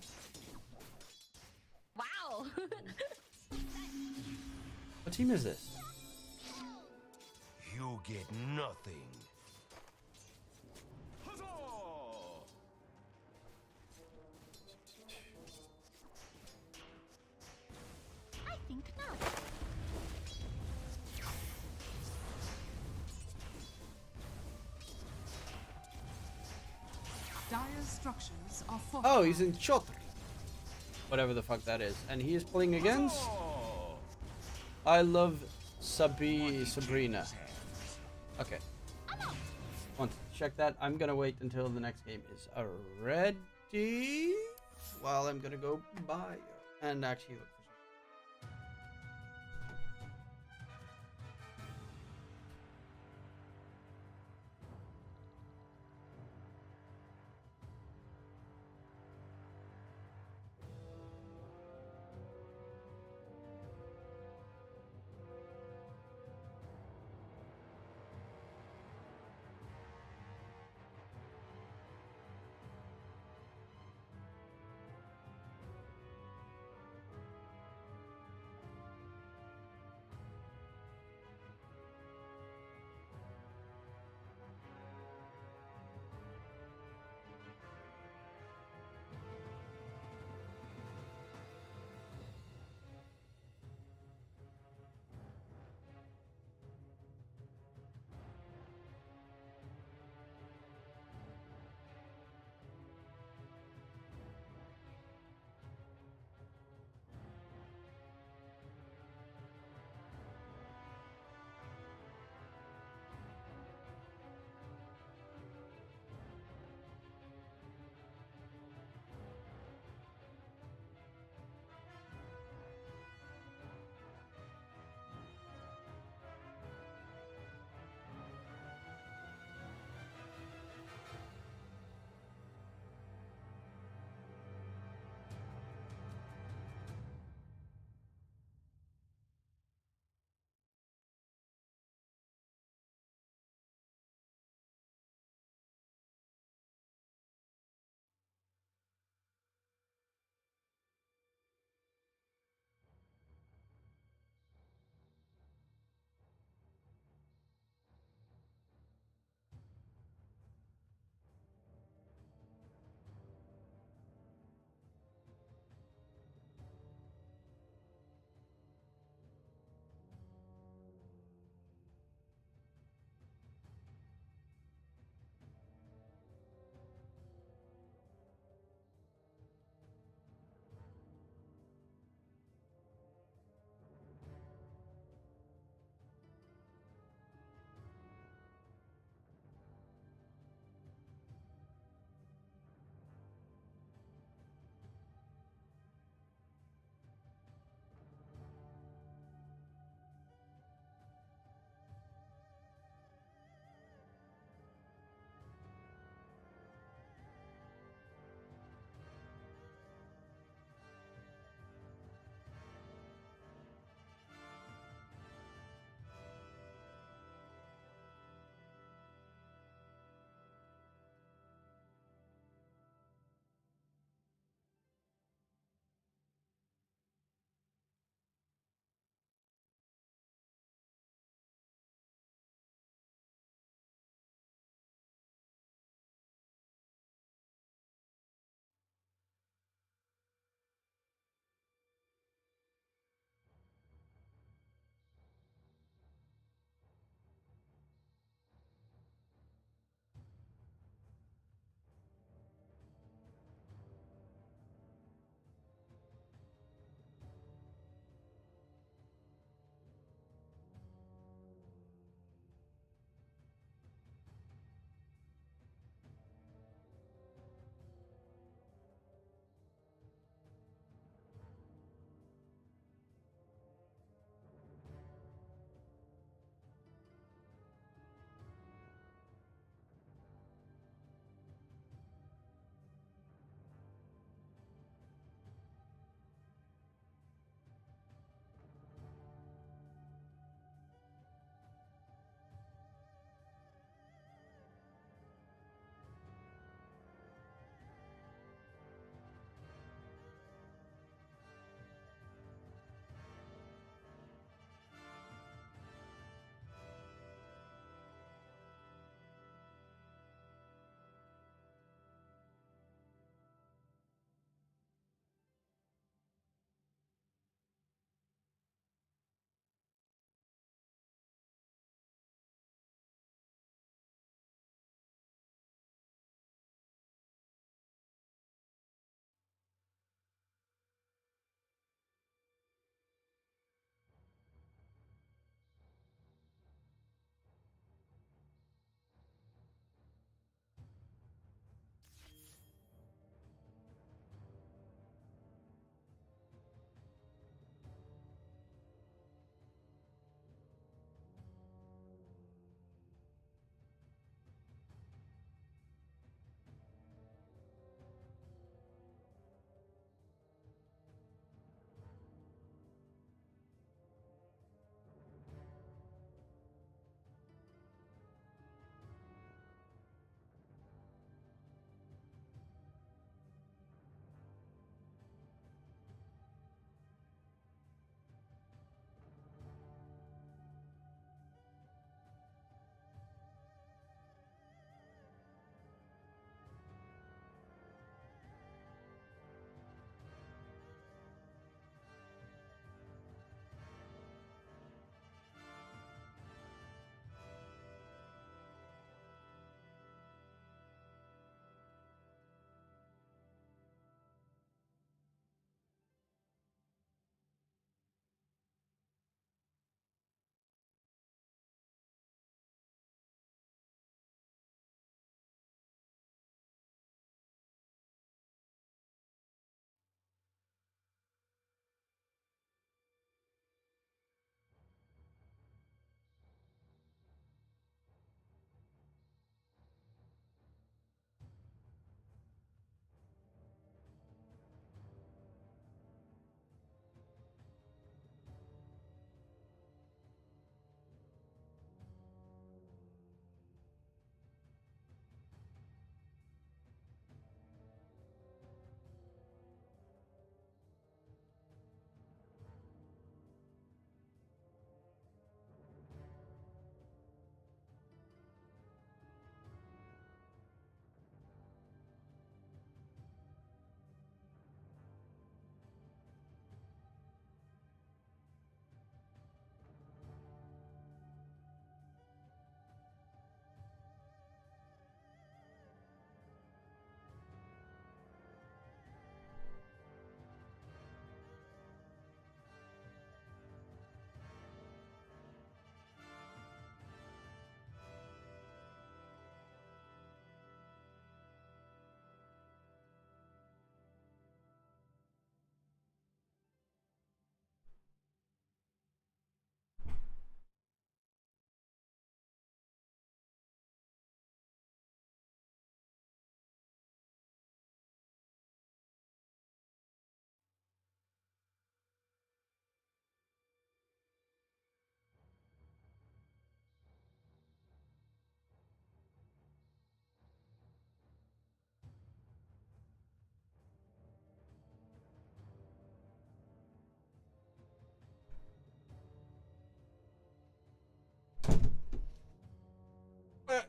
Wow. What team is this? You get nothing. think not. Dire's structures are fortified. Oh, he's in Chotr. Whatever the fuck that is. And he is playing against... I love Sabrina. Okay. Want to check that? I'm gonna wait until the next game is ready. While I'm gonna go buy and actually look for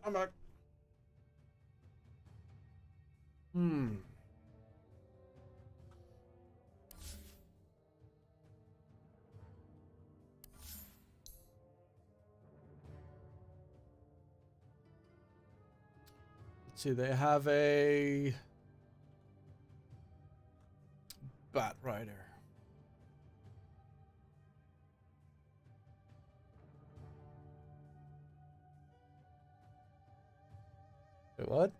I'm back. Hmm. Let's see, they have a Bat Rider. Wait, what?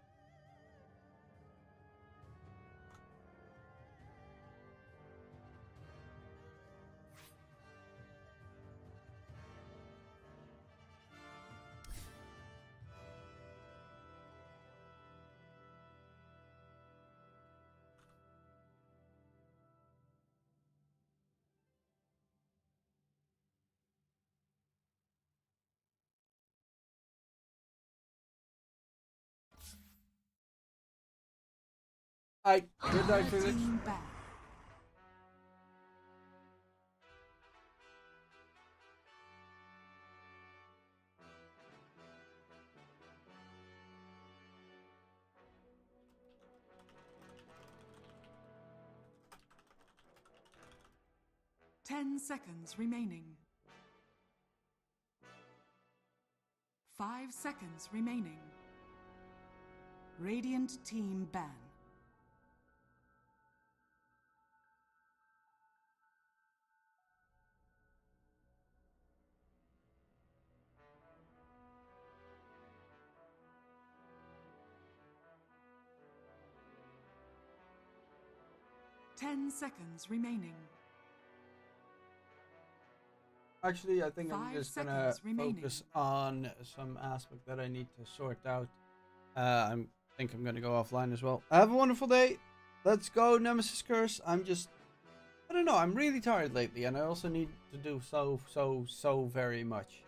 Good night, Fire Felix. team ban. Ten seconds remaining. 5 seconds remaining. Radiant team ban. Ten seconds remaining. Actually, I think I'm 5 just gonna seconds remaining. focus on some aspect that I need to sort out. I think I'm gonna go offline as well. Have a wonderful day. Let's go, Nemesis Curse. I don't know. I'm really tired lately, and I also need to do so very much.